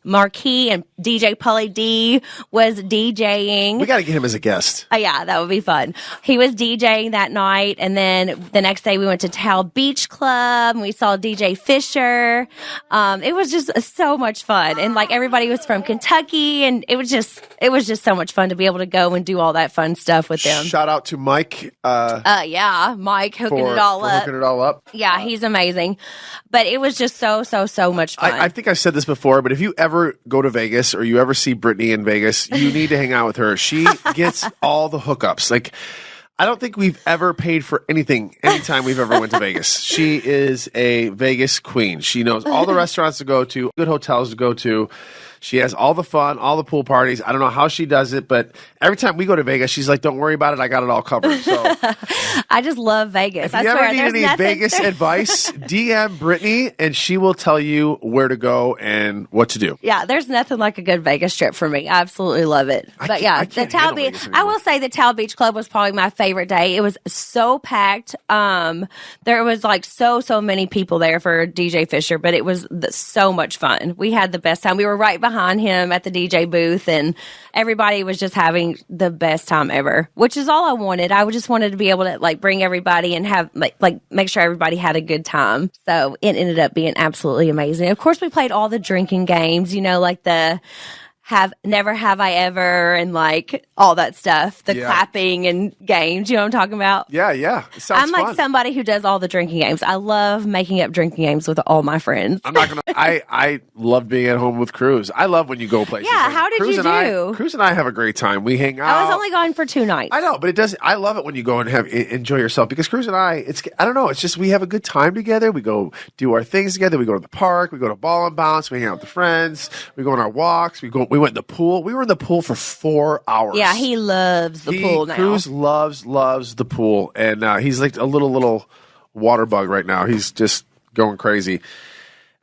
Marquee, and DJ Pauly D was DJing. We got to get him as a guest. Yeah, that would be fun. He was DJing that night, and then the next day we went to Towel Beach Club, and we saw DJ Fisher. It was just so much fun, and like everybody was from Kentucky, and it was just so much fun to be able to go and do all that fun stuff with them. Shout out to Mike. Mike hooking it all up. Hooking it all up. Yeah, he's amazing. But it was just so much fun. I think I've said this before, but if you ever go to Vegas or you ever see Brittany in Vegas, you need to hang out with her. She gets all the hookups. Like, I don't think we've ever paid for anything anytime we've ever went to Vegas. She is a Vegas queen. She knows all the restaurants to go to, good hotels to go to. She has all the fun, all the pool parties. I don't know how she does it, but every time we go to Vegas, she's like, don't worry about it. I got it all covered. So I just love Vegas. If you ever need any Vegas advice, DM Brittany, and she will tell you where to go and what to do. Yeah, there's nothing like a good Vegas trip for me. I absolutely love it. But yeah, the Towel Beach, I will say the Towel Beach Club was probably my favorite day. It was so packed. There was like so many people there for DJ Fisher, but it was so much fun. We had the best time. We were right behind him at the DJ booth, and everybody was just having the best time ever, which is all I wanted. I just wanted to be able to like bring everybody and have like make sure everybody had a good time. So it ended up being absolutely amazing. Of course, we played all the drinking games, like the Never Have I Ever, and like all that stuff, the clapping and games, you know what I'm talking about? Yeah. It sounds I'm like somebody who does all the drinking games. I love making up drinking games with all my friends. I'm not going to, I love being at home with Cruz. I love when you go places. Yeah, how did you do? Cruz and I have a great time. We hang out. I was only gone for 2 nights. I know, but I love it when you go and enjoy yourself, because Cruz and I don't know, it's just we have a good time together. We go do our things together. We go to the park. We go to Ball and Bounce. We hang out with the friends. We go on our walks. We went in the pool. We were in the pool for 4 hours. Yeah, he loves the pool now. Cruz loves the pool, and he's like a little water bug right now. He's just going crazy.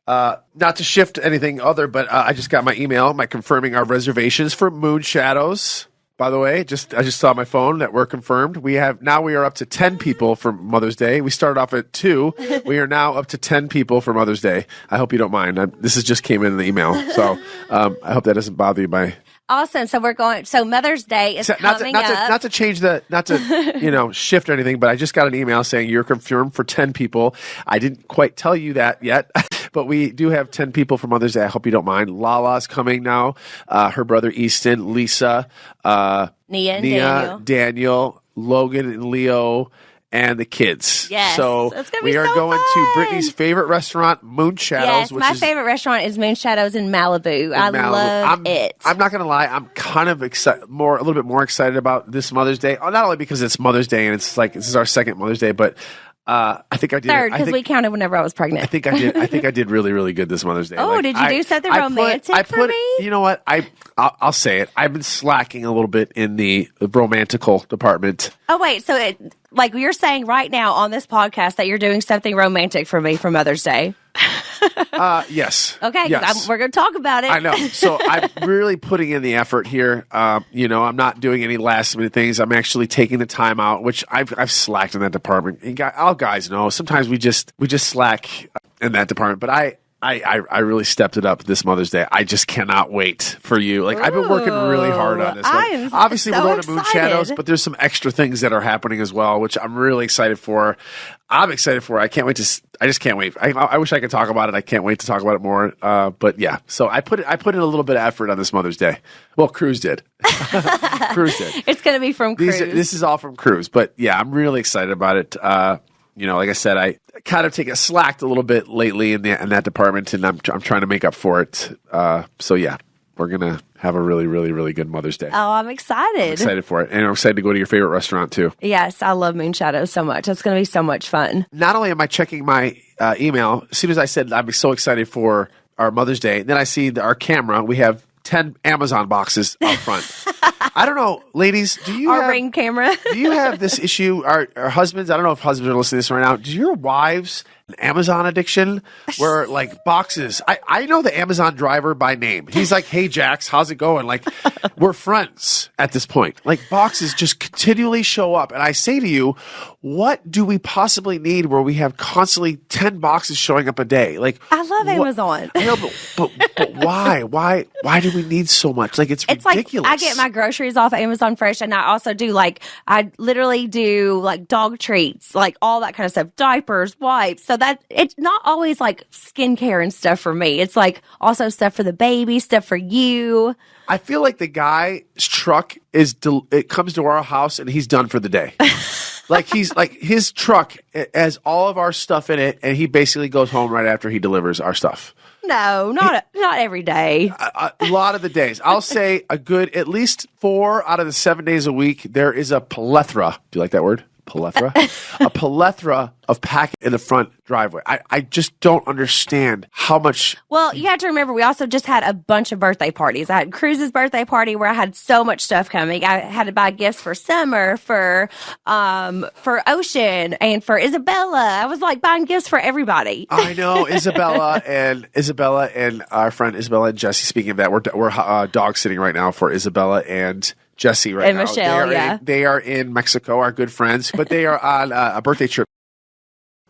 Not to shift anything other, but I just got my email, confirming our reservations for Moon Shadows. By the way, I just saw on my phone that we're confirmed. We are up to 10 people for Mother's Day. We started off at 2. We are now up to 10 people for Mother's Day. I hope you don't mind. This just came in the email, so I hope that doesn't bother you. Awesome. So we're going. So Mother's Day is coming up. Not to change not to shift or anything, but I just got an email saying you're confirmed for 10 people. I didn't quite tell you that yet, but we do have 10 people for Mother's Day. I hope you don't mind. Lala's coming now. Her brother Easton, Lisa, Nia, Daniel, Logan, and Leo. and the kids. Yes. So That's gonna we be are so going to fun. Brittany's favorite restaurant, Moon Shadows. Yes, which my is favorite restaurant is Moon Shadows in Malibu. I Malibu. love it. I'm not going to lie. I'm kind of excited, a little bit more excited about this Mother's Day. Not only because it's Mother's Day and it's like this is our second Mother's Day, but I think I did. Third, because we counted whenever I was pregnant. I think I did. I think I did really, really good this Mother's Day. Oh, did you do something romantic for me? You know what? I'll say it. I've been slacking a little bit in the romantical department. Oh, wait. So, like you're saying right now on this podcast that you're doing something romantic for me for Mother's Day. Yes. Okay, yes. we're going to talk about it. I know. So I'm really putting in the effort here. I'm not doing any last minute things. I'm actually taking the time out, which I've slacked in that department. And all guys know sometimes we just slack in that department. But I really stepped it up this Mother's Day. I just cannot wait for you. Like I've been working really hard on this one. Obviously, we're going to Moon Shadows, but there's some extra things that are happening as well, which I'm really excited for. I'm excited for it. I can't wait I just can't wait. I wish I could talk about it. I can't wait to talk about it more. But yeah, so I put in a little bit of effort on this Mother's Day. Well, Cruz did. Cruz did. It's going to be from Cruz. This is all from Cruz. But yeah, I'm really excited about it. Like I said, I kind of slacked a little bit lately in that department, and I'm trying to make up for it. So yeah, we're gonna have a really, really, really good Mother's Day. Oh, I'm excited. I'm excited for it, and I'm excited to go to your favorite restaurant too. Yes, I love Moon Shadows so much. It's going to be so much fun. Not only am I checking my email, as soon as I said I'm so excited for our Mother's Day, then I see our camera. We have 10 Amazon boxes up front. I don't know, ladies, do you have Ring camera? Do you have this issue? Our husbands, I don't know if husbands are listening to this right now. Do your wives an Amazon addiction where like boxes? I know the Amazon driver by name. He's like, "Hey Jax, how's it going?" Like we're friends at this point. Like boxes just continually show up. And I say to you, what do we possibly need where we have constantly 10 boxes showing up a day? Like I love Amazon. I know, but why? Why do we need so much? Like it's ridiculous. Like I get my groceries off Amazon Fresh, and I also do I literally do like dog treats, like all that kind of stuff, diapers, wipes. So that it's not always like skincare and stuff for me. It's like also stuff for the baby, stuff for you. I feel like the guy's truck it comes to our house and he's done for the day. Like he's like his truck has all of our stuff in it, and he basically goes home right after he delivers our stuff. No, not every day. A lot of the days. I'll say a good at least 4 out of the 7 days a week. There is a plethora. Do you like that word? Plethora? A plethora of package in the front driveway. I just don't understand how much. Well, you have to remember, we also just had a bunch of birthday parties. I had Cruz's birthday party where I had so much stuff coming. I had to buy gifts for Summer, for Ocean, and for Isabella. I was like buying gifts for everybody. I know Isabella and our friend Isabella and Jesse. Speaking of that, we're dog sitting right now for Isabella and Jesse right and now. Michelle, They are in Mexico, our good friends, but they are on a birthday trip.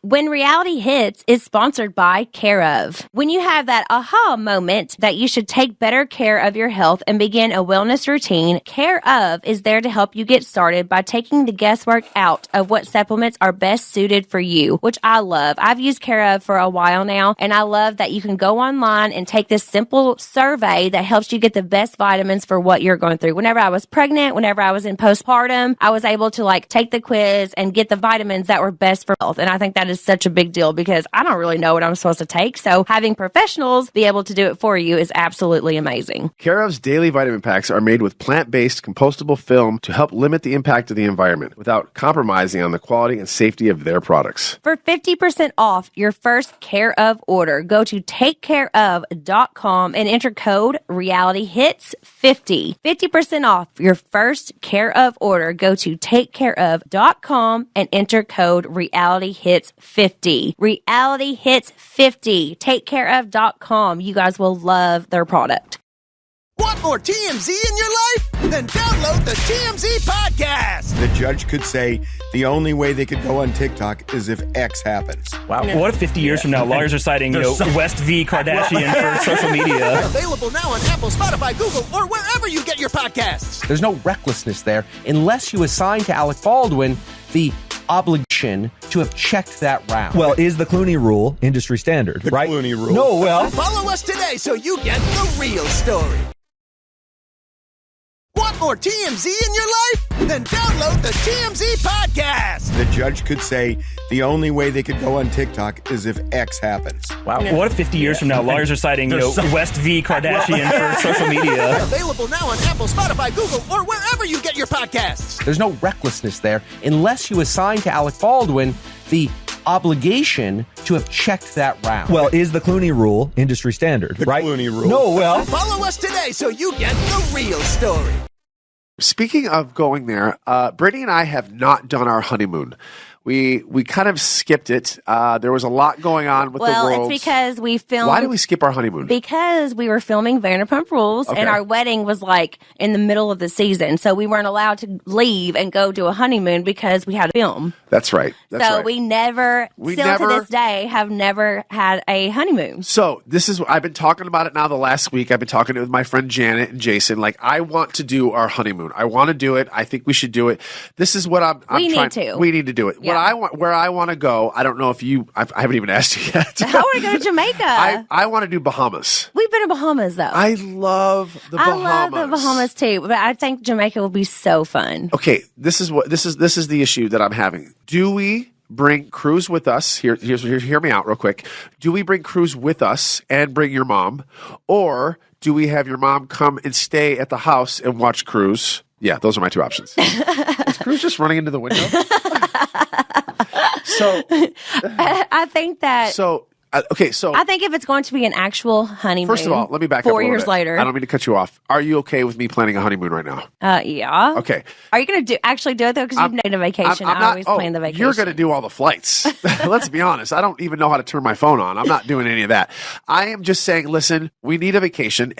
When Reality Hits is sponsored by Care Of. When you have that aha moment that you should take better care of your health and begin a wellness routine, Care Of is there to help you get started by taking the guesswork out of what supplements are best suited for you, which I love. I've used Care Of for a while now, and I love that you can go online and take this simple survey that helps you get the best vitamins for what you're going through. Whenever I was pregnant, whenever I was in postpartum, I was able to take the quiz and get the vitamins that were best for health. And I think that is such a big deal because I don't really know what I'm supposed to take. So having professionals be able to do it for you is absolutely amazing. Care Of's daily vitamin packs are made with plant-based compostable film to help limit the impact of the environment without compromising on the quality and safety of their products. For 50% off your first Care Of order, go to takecareof.com and enter code RealityHits50. 50% off your first Care Of order. Go to takecareof.com and enter code RealityHits50. Reality Hits 50. Takecareof.com. You guys will love their product. Want more TMZ in your life? Then download the TMZ podcast. The judge could say the only way they could go on TikTok is if X happens. Wow. What if 50 years from now, lawyers are citing, West v. Kardashian for social media? Available now on Apple, Spotify, Google, or wherever you get your podcasts. There's no recklessness there unless you assign to Alec Baldwin the obligation to have checked that round. Well, is the Clooney rule industry standard, right? Clooney rule. No, well. Follow us today so you get the real story. Want more TMZ in your life? Then download the TMZ podcast. The judge could say the only way they could go on TikTok is if X happens. Wow. What if 50 years from now, lawyers are citing, West v. Kardashian for social media? Available now on Apple, Spotify, Google, or wherever you get your podcasts. There's no recklessness there unless you assign to Alec Baldwin the obligation to have checked that round. Well, is the Clooney rule industry standard, right? Clooney rule. No, well, Follow us today so you get the real story. Speaking of going there, Brittany and I have not done our honeymoon. We kind of skipped it. There was a lot going on with the world. Well, it's because we filmed. Why did we skip our honeymoon? Because we were filming Vanderpump Rules, Okay. and our wedding was like in the middle of the season, so we weren't allowed to leave and go do a honeymoon because we had to film. That's right. That's so right. we never, to this day, have never had a honeymoon. So this is, I've been talking about it now the last week. I've been talking with my friend Janet and Jason. Like, I want to do our honeymoon. I want to do it. I think we should do it. This is what I'm We need trying to. We need to do it. Yeah. Where I want to go, I don't know if I haven't even asked you yet. I want to go to Jamaica. I want to do Bahamas. We've been to Bahamas, though. I love the Bahamas. I love the Bahamas, too, but I think Jamaica will be so fun. Okay, this is the issue that I'm having. Do we bring Cruz with us? Hear me out real quick. Do we bring Cruz with us and bring your mom, or do we have your mom come and stay at the house and watch Cruz? Yeah, those are my two options. Is Cruz just running into the window? So I think that. So I think if it's going to be an actual honeymoon. First of all, let me back up. 4 a little years bit. later. I don't mean to cut you off. Are you okay with me planning a honeymoon right now? Yeah. Okay. Are you going to actually do it though? Because you've made a vacation. I always plan the vacation. You're going to do all the flights. Let's be honest. I don't even know how to turn my phone on. I'm not doing any of that. I am just saying, listen, we need a vacation.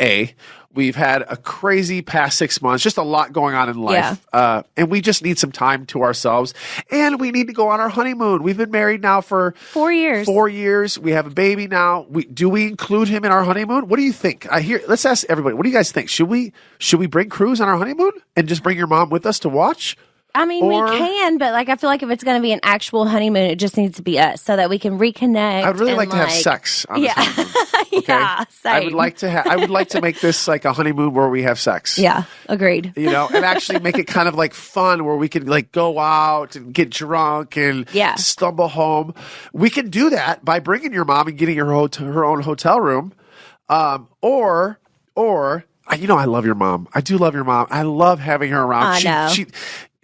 We've had a crazy past 6 months, just a lot going on in life. Yeah. And we just need some time to ourselves. And we need to go on our honeymoon. We've been married now for 4 years. 4 years. We have a baby now. Do we include him in our honeymoon? What do you think? Let's ask everybody. What do you guys think? Should we bring Cruz on our honeymoon and just bring your mom with us to watch? I mean, we can, but I feel like if it's going to be an actual honeymoon, it just needs to be us so that we can reconnect. I'd really like to have sex on this honeymoon. Okay? Yeah, same. I would like to make this like a honeymoon where we have sex. Yeah, agreed. And actually make it kind of like fun where we can like go out and get drunk and stumble home. We can do that by bringing your mom and getting her own hotel room. Or I love your mom. I do love your mom. I love having her around. I know.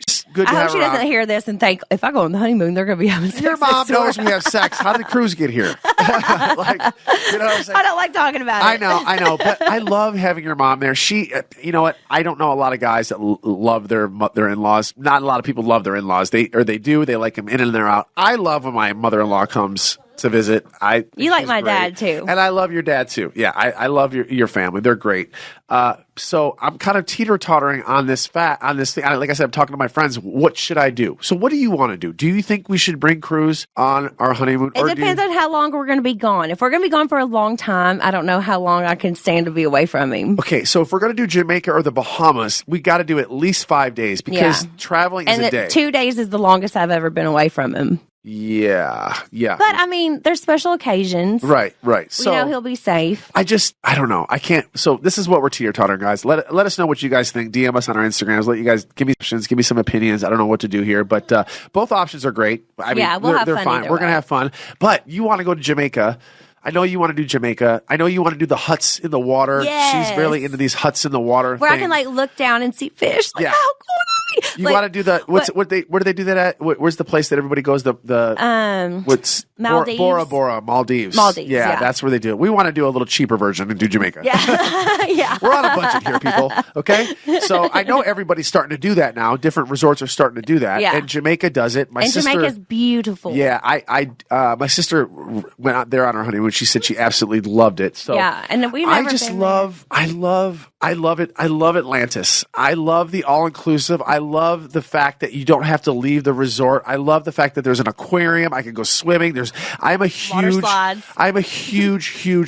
It's good to I have hope she her doesn't around. hear this and think, if I go on the honeymoon, they're going to be having sex. Your mom next door. knows we have sex. How did Cruz get here? What I'm saying? I don't like talking about it. I know, but I love having your mom there. She, you know what? I don't know a lot of guys that love their in-laws. Not a lot of people love their in-laws. They do. They like them in and they're out. I love when my mother-in-law comes to visit. You like my great. dad too, and I love your dad too. Yeah, I love your family. They're great. So I'm kind of teeter-tottering on this thing. Like I said, I'm talking to my friends. What should I do? So what do you want to do? Do you think we should bring Cruz on our honeymoon? It depends on how long we're going to be gone. If we're going to be gone for a long time, I don't know how long I can stand to be away from him. Okay, so if we're going to do Jamaica or the Bahamas, we got to do at least 5 days because traveling is a day. 2 days is the longest I've ever been away from him. Yeah. But I mean, there's special occasions. Right. So we know he'll be safe. I don't know. I can't. So this is what we're teeter-tottering, guys. Let us know what you guys think. DM us on our Instagrams. Let you guys give me options, give me some opinions. I don't know what to do here, but both options are great. I mean, we'll have they're fun fine. either We're gonna way. have fun. But you want to go to Jamaica. I know you want to do Jamaica. I know you want to do the huts in the water. Yes. She's really into these huts in the water. Where I can look down and see fish. How cool would that be? You want to do the where do they do that at? Where's the place that everybody goes? What's Maldives? Bora Bora, Maldives. Maldives, yeah. That's where they do it. We want to do a little cheaper version and do Jamaica. Yeah. We're on a budget here, people. Okay, so I know everybody's starting to do that now. Different resorts are starting to do that, and Jamaica does it. My sister, Jamaica's beautiful. Yeah, my sister went out there on her honeymoon. She said she absolutely loved it. So and we've never I love it. I love Atlantis. I love the all-inclusive. I love the fact that you don't have to leave the resort. I love the fact that there's an aquarium. I can go swimming. I'm a huge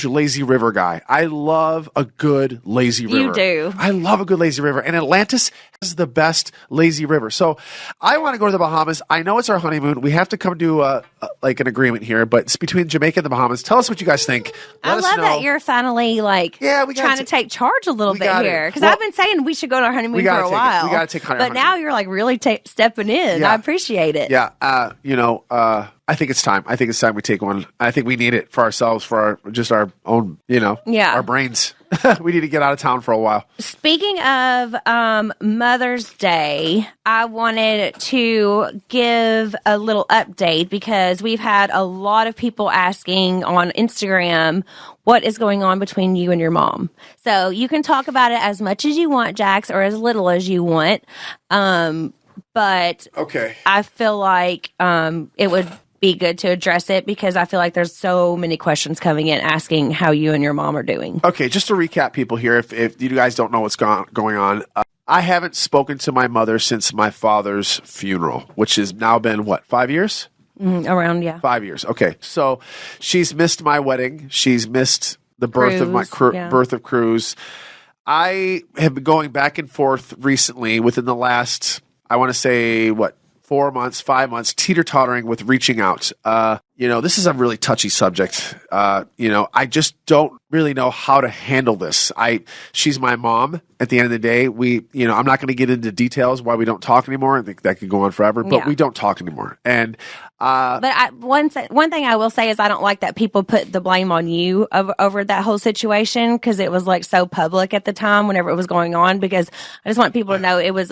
lazy river guy. I love a good lazy river. You do. I love a good lazy river. And Atlantis is the best lazy river. So I want to go to the Bahamas. I know it's our honeymoon. We have to come to an agreement here, but it's between Jamaica and the Bahamas. Tell us what you guys think. I love that you're finally trying to take charge a little bit here, because I've been saying we should go to our honeymoon for a while. We got to take honeymoon. But now you're like really stepping in. Yeah. I appreciate it. Yeah. I think it's time. I think it's time we take one. I think we need it for ourselves, for our own, our brains. We need to get out of town for a while. Speaking of Mother's Day, I wanted to give a little update because we've had a lot of people asking on Instagram what is going on between you and your mom. So you can talk about it as much as you want, Jax, or as little as you want. But okay, I feel like it would be good to address it because I feel like there's so many questions coming in asking how you and your mom are doing. Okay, just to recap people here, if you guys don't know what's going on, I haven't spoken to my mother since my father's funeral, which has now been, 5 years? Around, yeah. 5 years. Okay, so she's missed my wedding. She's missed the birth of my birth of Cruz. I have been going back and forth recently within the last, I want to say, 4 months, 5 months, teeter-tottering with reaching out. This is a really touchy subject. I just don't really know how to handle this. She's my mom. At the end of the day, I'm not going to get into details why we don't talk anymore. I think that could go on forever, but we don't talk anymore. And one thing I will say is I don't like that people put the blame on you over that whole situation because it was like so public at the time whenever it was going on. Because I just want people to know it was,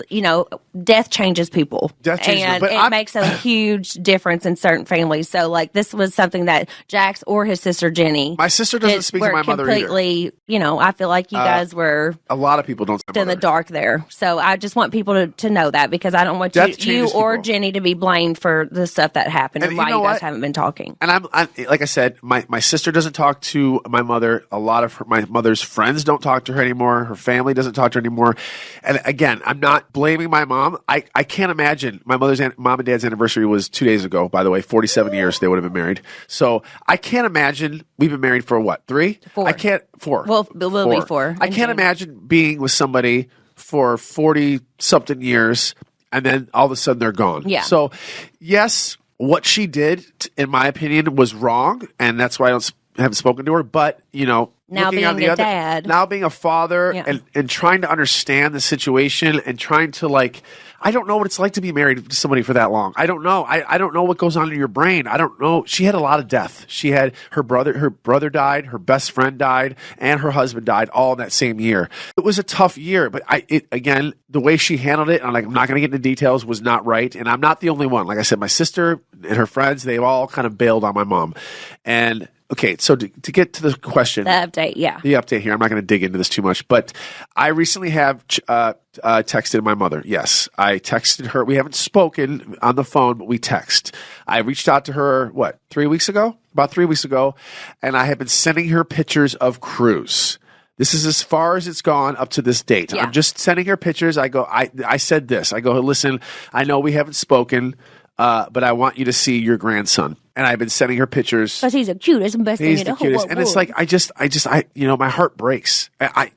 death changes people. Death changes, and but it makes a huge difference in certain families. So like this was something that Jax or his sister Jenny, my sister doesn't speak to my mother completely. I feel like you guys were a lot of people don't in the dark there. So I just want people to know that because I don't want you or Jenny to be blamed for the stuff that happened and why you guys haven't been talking. And I'm like I said, my sister doesn't talk to my mother. A lot of my mother's friends don't talk to her anymore. Her family doesn't talk to her anymore. And again, I'm not blaming my mom. I can't imagine. My mother's mom and dad's anniversary was 2 days ago, by the way. 47 years they would have been married. So I can't imagine. We've been married for 3? 4. I can't. 4. Well, it will be 4. I can't imagine being with somebody for 40 something years and then all of a sudden they're gone. Yeah. So yes, what she did, in my opinion, was wrong, and that's why I haven't spoken to her. But now being a dad, now being a father, and trying to understand the situation, and trying to I don't know what it's like to be married to somebody for that long. I don't know. I don't know what goes on in your brain. I don't know. She had a lot of death. She had her brother died, her best friend died, and her husband died all in that same year. It was a tough year, but again, the way she handled it, and I'm not going to get into details, was not right. And I'm not the only one. Like I said, my sister and her friends, they all kind of bailed on my mom. And okay, so to get to the question. The update, The update here. I'm not going to dig into this too much, but I recently have texted my mother. Yes, I texted her. We haven't spoken on the phone, but we text. I reached out to her, 3 weeks ago? About 3 weeks ago, and I have been sending her pictures of Cruz. This is as far as it's gone up to this date. Yeah. I'm just sending her pictures. I said this. I go, listen, I know we haven't spoken, but I want you to see your grandson. And I've been sending her pictures. Because he's the cutest and best thing in the whole world. And it's like, my heart breaks.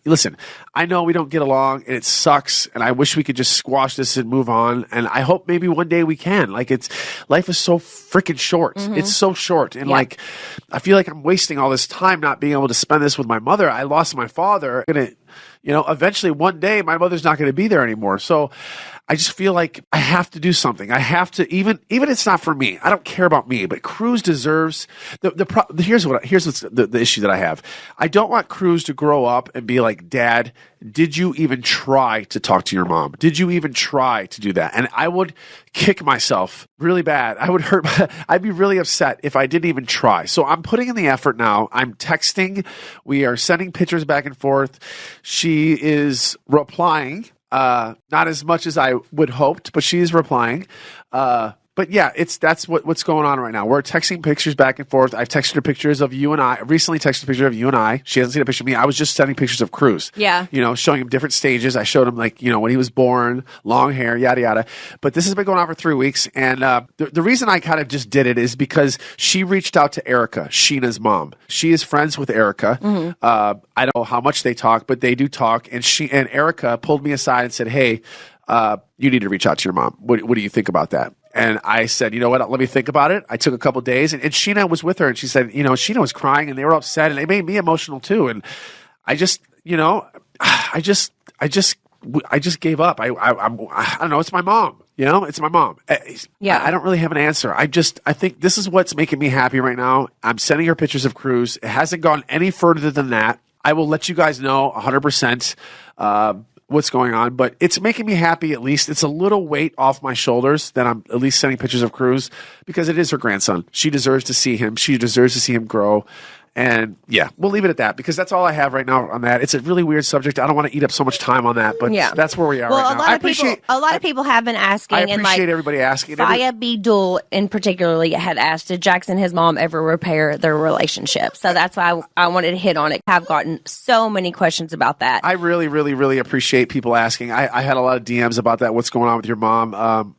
Listen, I know we don't get along and it sucks. And I wish we could just squash this and move on. And I hope maybe one day we can. Life is so freaking short. Mm-hmm. It's so short. And I feel like I'm wasting all this time not being able to spend this with my mother. I lost my father. Eventually one day my mother's not going to be there anymore. So I just feel like I have to do something. I have to, even it's not for me. I don't care about me, but Cruz deserves here's what's the issue that I have. I don't want Cruz to grow up and be like, Dad, did you even try to talk to your mom? Did you even try to do that? And I would kick myself really bad. I'd be really upset if I didn't even try. So I'm putting in the effort now. I'm texting. We are sending pictures back and forth. She is replying. Not as much as I would hoped, but she's replying. But yeah, that's what's going on right now. We're texting pictures back and forth. I've texted her pictures of you and I. I recently texted a picture of you and I. She hasn't seen a picture of me. I was just sending pictures of Cruz. Yeah. Showing him different stages. I showed him when he was born, long hair, yada, yada. But this has been going on for 3 weeks. And the reason I kind of just did it is because she reached out to Erica, Sheena's mom. She is friends with Erica. Mm-hmm. I don't know how much they talk, but they do talk. And Erica pulled me aside and said, hey, you need to reach out to your mom. What do you think about that? And I said, you know what, let me think about it. I took a couple of days, and Sheena was with her, and she said, Sheena was crying, and they were upset, and they made me emotional too. And I just just gave up. I don't know. It's my mom. You know, it's my mom. Yeah. I don't really have an answer. I think this is what's making me happy right now. I'm sending her pictures of Cruz. It hasn't gone any further than that. I will let you guys know 100% what's going on, but it's making me happy. At least it's a little weight off my shoulders that I'm at least sending pictures of Cruz, because it is her grandson. She deserves to see him. She deserves to see him grow. And yeah, we'll leave it at that, because that's all I have right now on that. It's a really weird subject. I don't want to eat up so much time on that, but that's where we are right now. A lot of people have been asking. I appreciate everybody asking. Faya Bidul in particularly had asked, did Jackson and his mom ever repair their relationship? So that's why I wanted to hit on it. I've gotten so many questions about that. I really, really, really appreciate people asking. I had a lot of DMs about that. What's going on with your mom?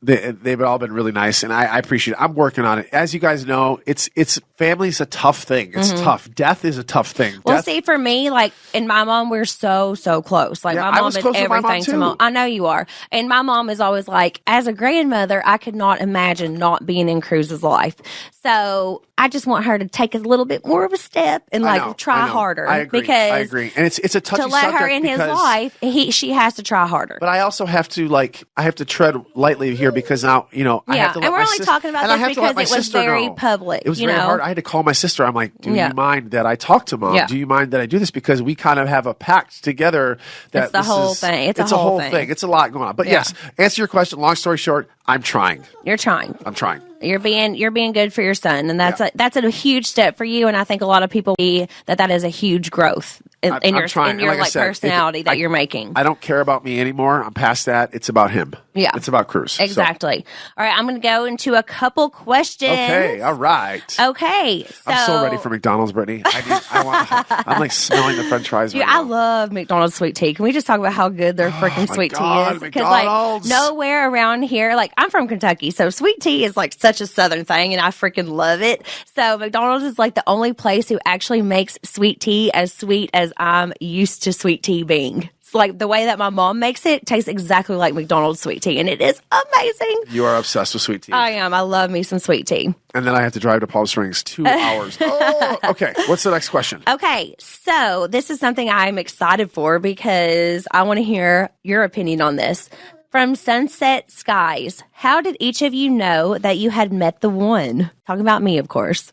They've all been really nice, and I appreciate it. I'm working on it. As you guys know, it's family's a tough thing. It's tough. Death is a tough thing. Well, see, for me, like, and my mom, we're so close. Like, my mom is everything to mom. I know you are. And my mom is always like, as a grandmother, I could not imagine not being in Cruz's life. So I just want her to take a little bit more of a step and try harder. I agree. Because I agree. And it's a touchy to let subject her in his life, she has to try harder. But I also have to tread lightly here, because now, I have to let and we're my only talking about this because it was very public. It was very hard. I had to call my sister. I'm like, do you mind that I talk to mom? Yeah. Do you mind that I do this? Because we kind of have a pact together that it's the whole thing. It's a whole thing. It's a lot going on. But yes, answer your question. Long story short, I'm trying. You're trying. I'm trying. You're being good for your son, and that's a huge step for you. And I think a lot of people see that is a huge growth in your personality that you're making. I don't care about me anymore. I'm past that. It's about him. Yeah, it's about Cruz. Exactly. All right, I'm going to go into a couple questions. Okay. All right. Okay. I'm so ready for McDonald's, Brittany. I'm like smelling the French fries. Dude, right now. I love McDonald's sweet tea. Can we just talk about how good their freaking sweet tea is? Because like nowhere around here, like I'm from Kentucky, so sweet tea is like such a Southern thing, and I freaking love it. So McDonald's is like the only place who actually makes sweet tea as sweet as I'm used to sweet tea being. It's like the way that my mom makes it tastes exactly like McDonald's sweet tea, and it is amazing. You are obsessed with sweet tea. I am. I love me some sweet tea. And then I have to drive to Palm Springs 2 hours. Oh, okay. What's the next question? Okay. So this is something I'm excited for, because I want to hear your opinion on this. From Sunset Skies, how did each of you know that you had met the one? Talking about me, of course.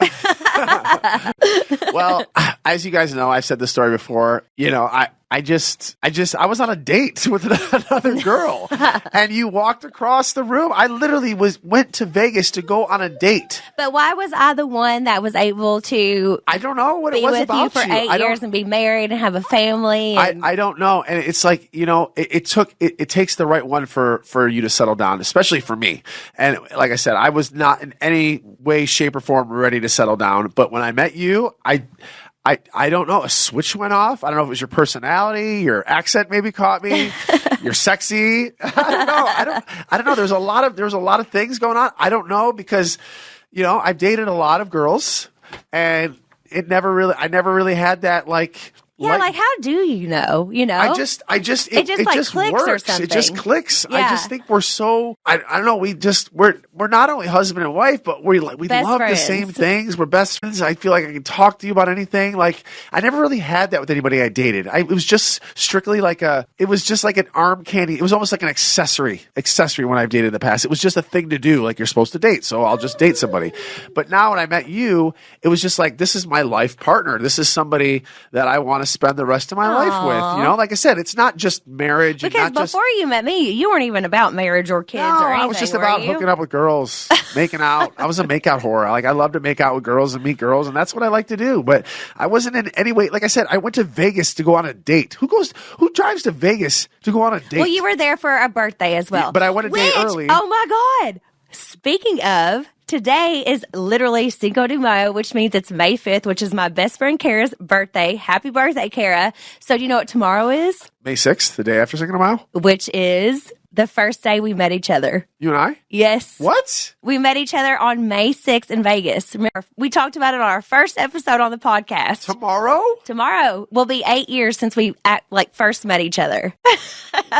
Well, as you guys know, I've said this story before. I was on a date with another girl, and you walked across the room. I literally went to Vegas to go on a date. But why was I the one that was able to? I don't know what it was about you for 8 years and be married and have a family. I don't know, and it's like it takes the right one for you to settle down, especially for me. And like I said, I was not in any way, shape, or form ready to settle down. But when I met you, I don't know. A switch went off. I don't know if it was your personality, your accent maybe caught me. You're sexy. I don't know. There's a lot of things going on. I don't know, because I've dated a lot of girls, and I never really had that like. Yeah, like how do you know? It just clicks works. Or something. It just clicks. Yeah. I just think we're so. I don't know. We're not only husband and wife, but we love the same things. We're best friends. I feel like I can talk to you about anything. Like I never really had that with anybody I dated. It was just strictly like it was just like an arm candy. It was almost like an accessory when I've dated in the past. It was just a thing to do. Like you're supposed to date, so I'll just date somebody. But now when I met you, it was just like, this is my life partner. This is somebody that I want to spend the rest of my life with. Like I said, it's not just marriage. Because before you met me, you weren't even about marriage or kids or anything. I was just about hooking up with girls, making out. I was a makeout whore. Like I love to make out with girls and meet girls, and that's what I like to do. But I wasn't in any way. Like I said, I went to Vegas to go on a date. Who drives to Vegas to go on a date? Well, you were there for a birthday as well. But I went a day early. Oh my God. Speaking of, today is literally Cinco de Mayo, which means it's May 5th, which is my best friend Kara's birthday. Happy birthday, Kara. So do you know what tomorrow is? May 6th, the day after Cinco de Mayo? Which is the first day we met each other. You and I? Yes. What? We met each other on May 6th in Vegas. Remember, we talked about it on our first episode on the podcast. Tomorrow will be 8 years since we first met each other.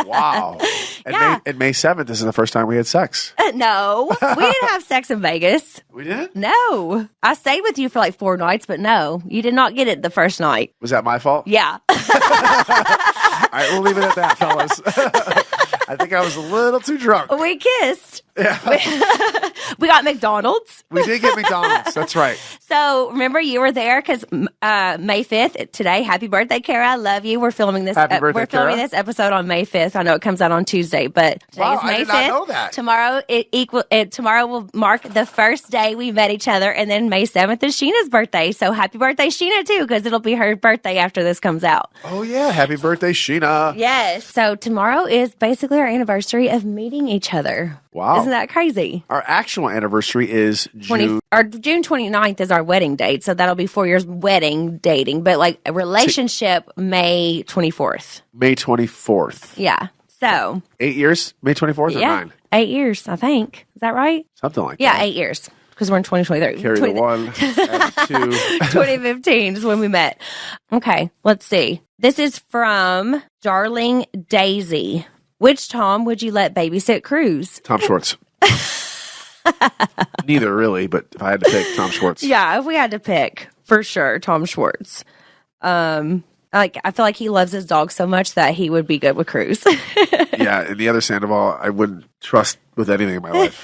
Wow. And May 7th, this is the first time we had sex. No. We didn't have sex in Vegas. We didn't? No. I stayed with you for like 4 nights, but no. You did not get it the first night. Was that my fault? Yeah. All right, we'll leave it at that, fellas. I think I was a little too drunk. We kissed. Yeah. We got McDonald's. We did get McDonald's. That's right. So remember, you were there because May 5th today. Happy birthday, Kara! I love you. We're filming this. Happy birthday, we're filming Kara. this episode on May 5th. I know it comes out on Tuesday, but today Wow, is May I did 5th. not know that. Tomorrow will mark the first day we met each other, and then May 7th is Sheena's birthday. So happy birthday, Sheena, too, because it'll be her birthday after this comes out. Oh, yeah. Happy birthday, Sheena. Yes. So tomorrow is basically our anniversary of meeting each other. Wow. Isn't that crazy? Our actual anniversary is June. June 29th is our wedding date, so that'll be 4 years wedding dating, but like a relationship, May 24th. May 24th. Yeah. So 8 years? May 24th or 9? 8 years, I think. Is that right? Something like Yeah, that. 8 years. Because we're in 2023. Carry the 1, add 2. 2015 is when we met. Okay, let's see. This is from Darling Daisy. Which Tom would you let babysit Cruz? Tom Schwartz. Neither, really, but if I had to pick, Tom Schwartz. Yeah, if we had to pick, for sure, Tom Schwartz. I feel like he loves his dog so much that he would be good with Cruz. Yeah, and the other Sandoval, I wouldn't trust with anything in my life.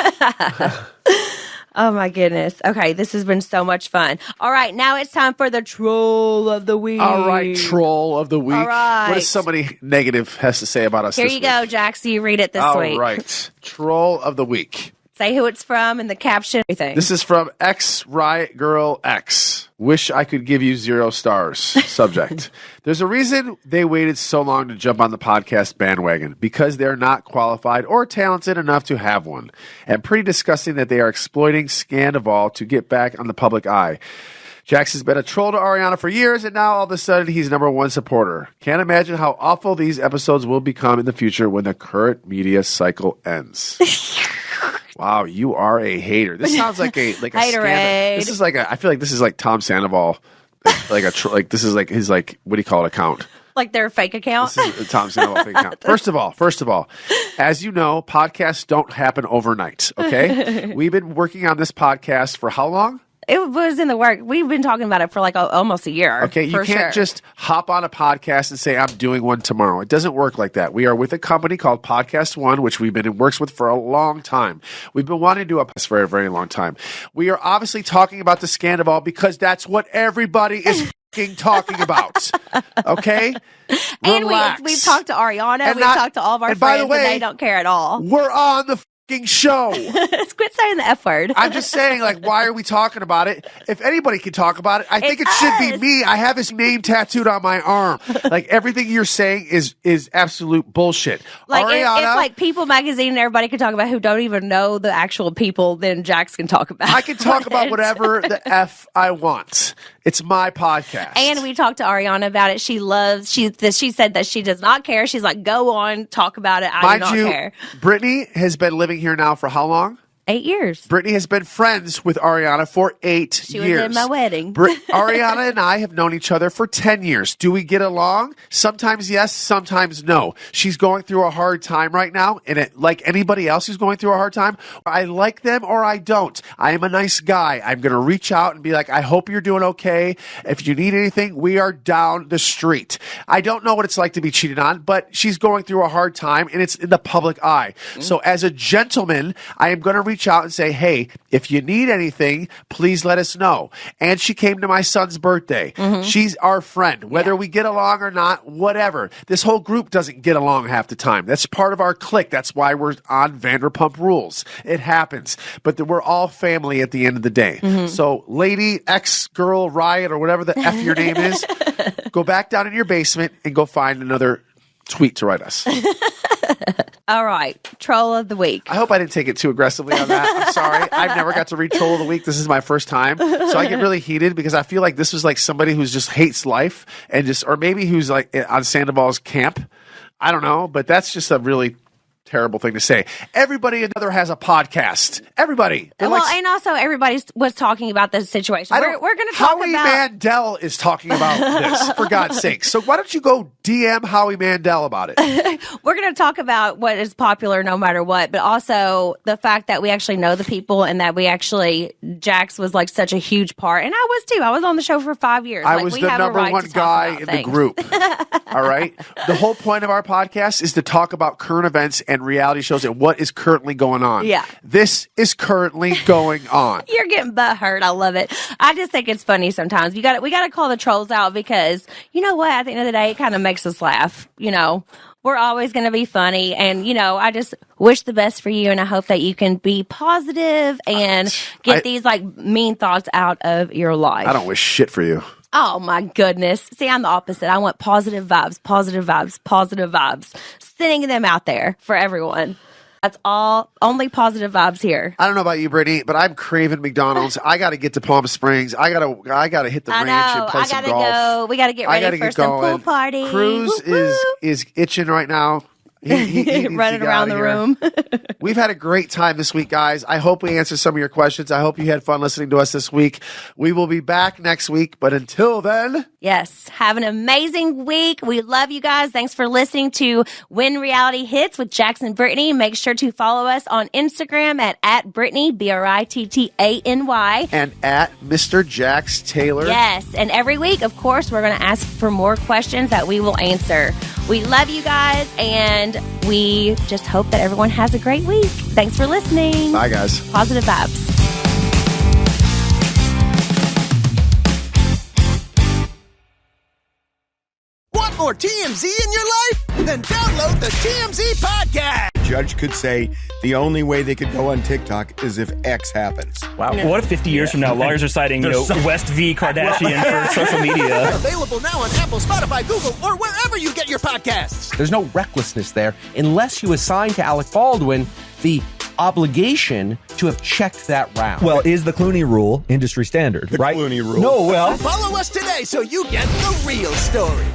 Oh, my goodness. Okay, this has been so much fun. All right, now it's time for the Troll of the Week. All right, Troll of the Week. All right. What does somebody negative has to say about us Here this you week? go, Jax. You read it this week. All right. Troll of the Week. Say who it's from and the caption. Everything. This is from X Riot Girl X. Wish I could give you 0 stars. Subject. There's a reason they waited so long to jump on the podcast bandwagon, because they're not qualified or talented enough to have one. And pretty disgusting that they are exploiting Scandival to get back on the public eye. Jax has been a troll to Ariana for years, and now all of a sudden he's #1 supporter. Can't imagine how awful these episodes will become in the future when the current media cycle ends. Wow, you are a hater. This sounds like a Haterade. This is like I feel like this is like Tom Sandoval, this is like his what do you call it, account? Like their fake account? This is a Tom Sandoval fake account. First of all, as you know, podcasts don't happen overnight. Okay, we've been working on this podcast for how long? It was in the work. We've been talking about it for like almost a year. Okay, you can't just hop on a podcast and say, I'm doing one tomorrow. It doesn't work like that. We are with a company called Podcast One, which we've been in works with for a long time. We've been wanting to do a podcast for a very long time. We are obviously talking about the Scandival because that's what everybody is talking about. Okay? And Relax. we've talked to Ariana. And We've talked to all of our and by friends, the way, and they don't care at all. We're on the show. Quit saying the F word. I'm just saying, why are we talking about it? If anybody can talk about it, I think it should be me. I have his name tattooed on my arm. Everything you're saying is absolute bullshit. Ariana, if People Magazine and everybody can talk about who don't even know the actual people, then Jax can talk about I can talk about whatever the F I want. It's my podcast. And we talked to Ariana about it. She said that she does not care. She's like, go on, talk about it. I do not care. Brittany has been living here now for how long? 8 years. Brittany has been friends with Ariana for 8 years. She was in my wedding. Ariana and I have known each other for 10 years. Do we get along? Sometimes yes, sometimes no. She's going through a hard time right now, and like anybody else who's going through a hard time, I like them or I don't. I am a nice guy. I'm going to reach out and be like, I hope you're doing okay. If you need anything, we are down the street. I don't know what it's like to be cheated on, but she's going through a hard time, and it's in the public eye. So as a gentleman, I am going to reach out and say, hey, if you need anything, please let us know. And she came to my son's birthday. She's our friend. Whether we get along or not, whatever. This whole group doesn't get along half the time. That's part of our clique. That's why we're on Vanderpump Rules. It happens. But we're all family at the end of the day. So lady, ex-girl, Riot, or whatever the F your name is, go back down in your basement and go find another tweet to write us. All right. Troll of the Week. I hope I didn't take it too aggressively on that. I'm sorry. I've never got to read Troll of the Week. This is my first time. So I get really heated because I feel like this was like somebody who's just hates life and or maybe who's like on Sandoval's camp. I don't know, but that's just a really terrible thing to say. Everybody and other has a podcast. Everybody. They're Well, like- and also everybody was talking about the situation. We're going to talk Howie about. Mandel is talking about this, for God's sake. So why don't you go DM Howie Mandel about it? We're going to talk about what is popular no matter what, but also the fact that we actually know the people and that Jax was like such a huge part. And I was too. I was on the show for 5 years. I Like, was we the have a number right one to talk guy about in things. the group. All right. The whole point of our podcast is to talk about current events and reality shows and what is currently going on. Yeah. This is currently going on. You're getting butthurt. I love it. I just think it's funny sometimes. We got to call the trolls out because you know what? At the end of the day, it kind of makes us laugh. You know, we're always going to be funny, and you know, I just wish the best for you, and I hope that you can be positive and get these like mean thoughts out of your life. I don't wish shit for you. Oh my goodness. See, I'm the opposite. I want positive vibes, positive vibes, positive vibes. Sending them out there for everyone. That's all. Only positive vibes here. I don't know about you, Brittany, but I'm craving McDonald's. I got to get to Palm Springs. I gotta hit the I range and know. play I some gotta golf. go. We gotta get ready for some pool party. Cruz Woo, woo. is itching right now. He needs to Running get around out the of here. room. We've had a great time this week, guys. I hope we answered some of your questions. I hope you had fun listening to us this week. We will be back next week, but until then, Yes. Have an amazing week. We love you guys. Thanks for listening to When Reality Hits with Jackson Brittany. Make sure to follow us on Instagram at Brittany, BRITTANY. and at Mr. Jax Taylor. Yes. And every week, of course, we're going to ask for more questions that we will answer. We love you guys, and we just hope that everyone has a great week. Thanks for listening. Bye, guys. Positive vibes. Want more TMZ in your life? Then download the TMZ podcast. Judge could say the only way they could go on TikTok is if X happens. Wow. What if 50 years from now, lawyers are citing, West v. Kardashian for social media? Available now on Apple, Spotify, Google, or wherever you get your podcasts. There's no recklessness there unless you assign to Alec Baldwin the obligation to have checked that round. Well, is the Clooney rule industry standard, right? Clooney rule. No, well. Follow us today so you get the real story.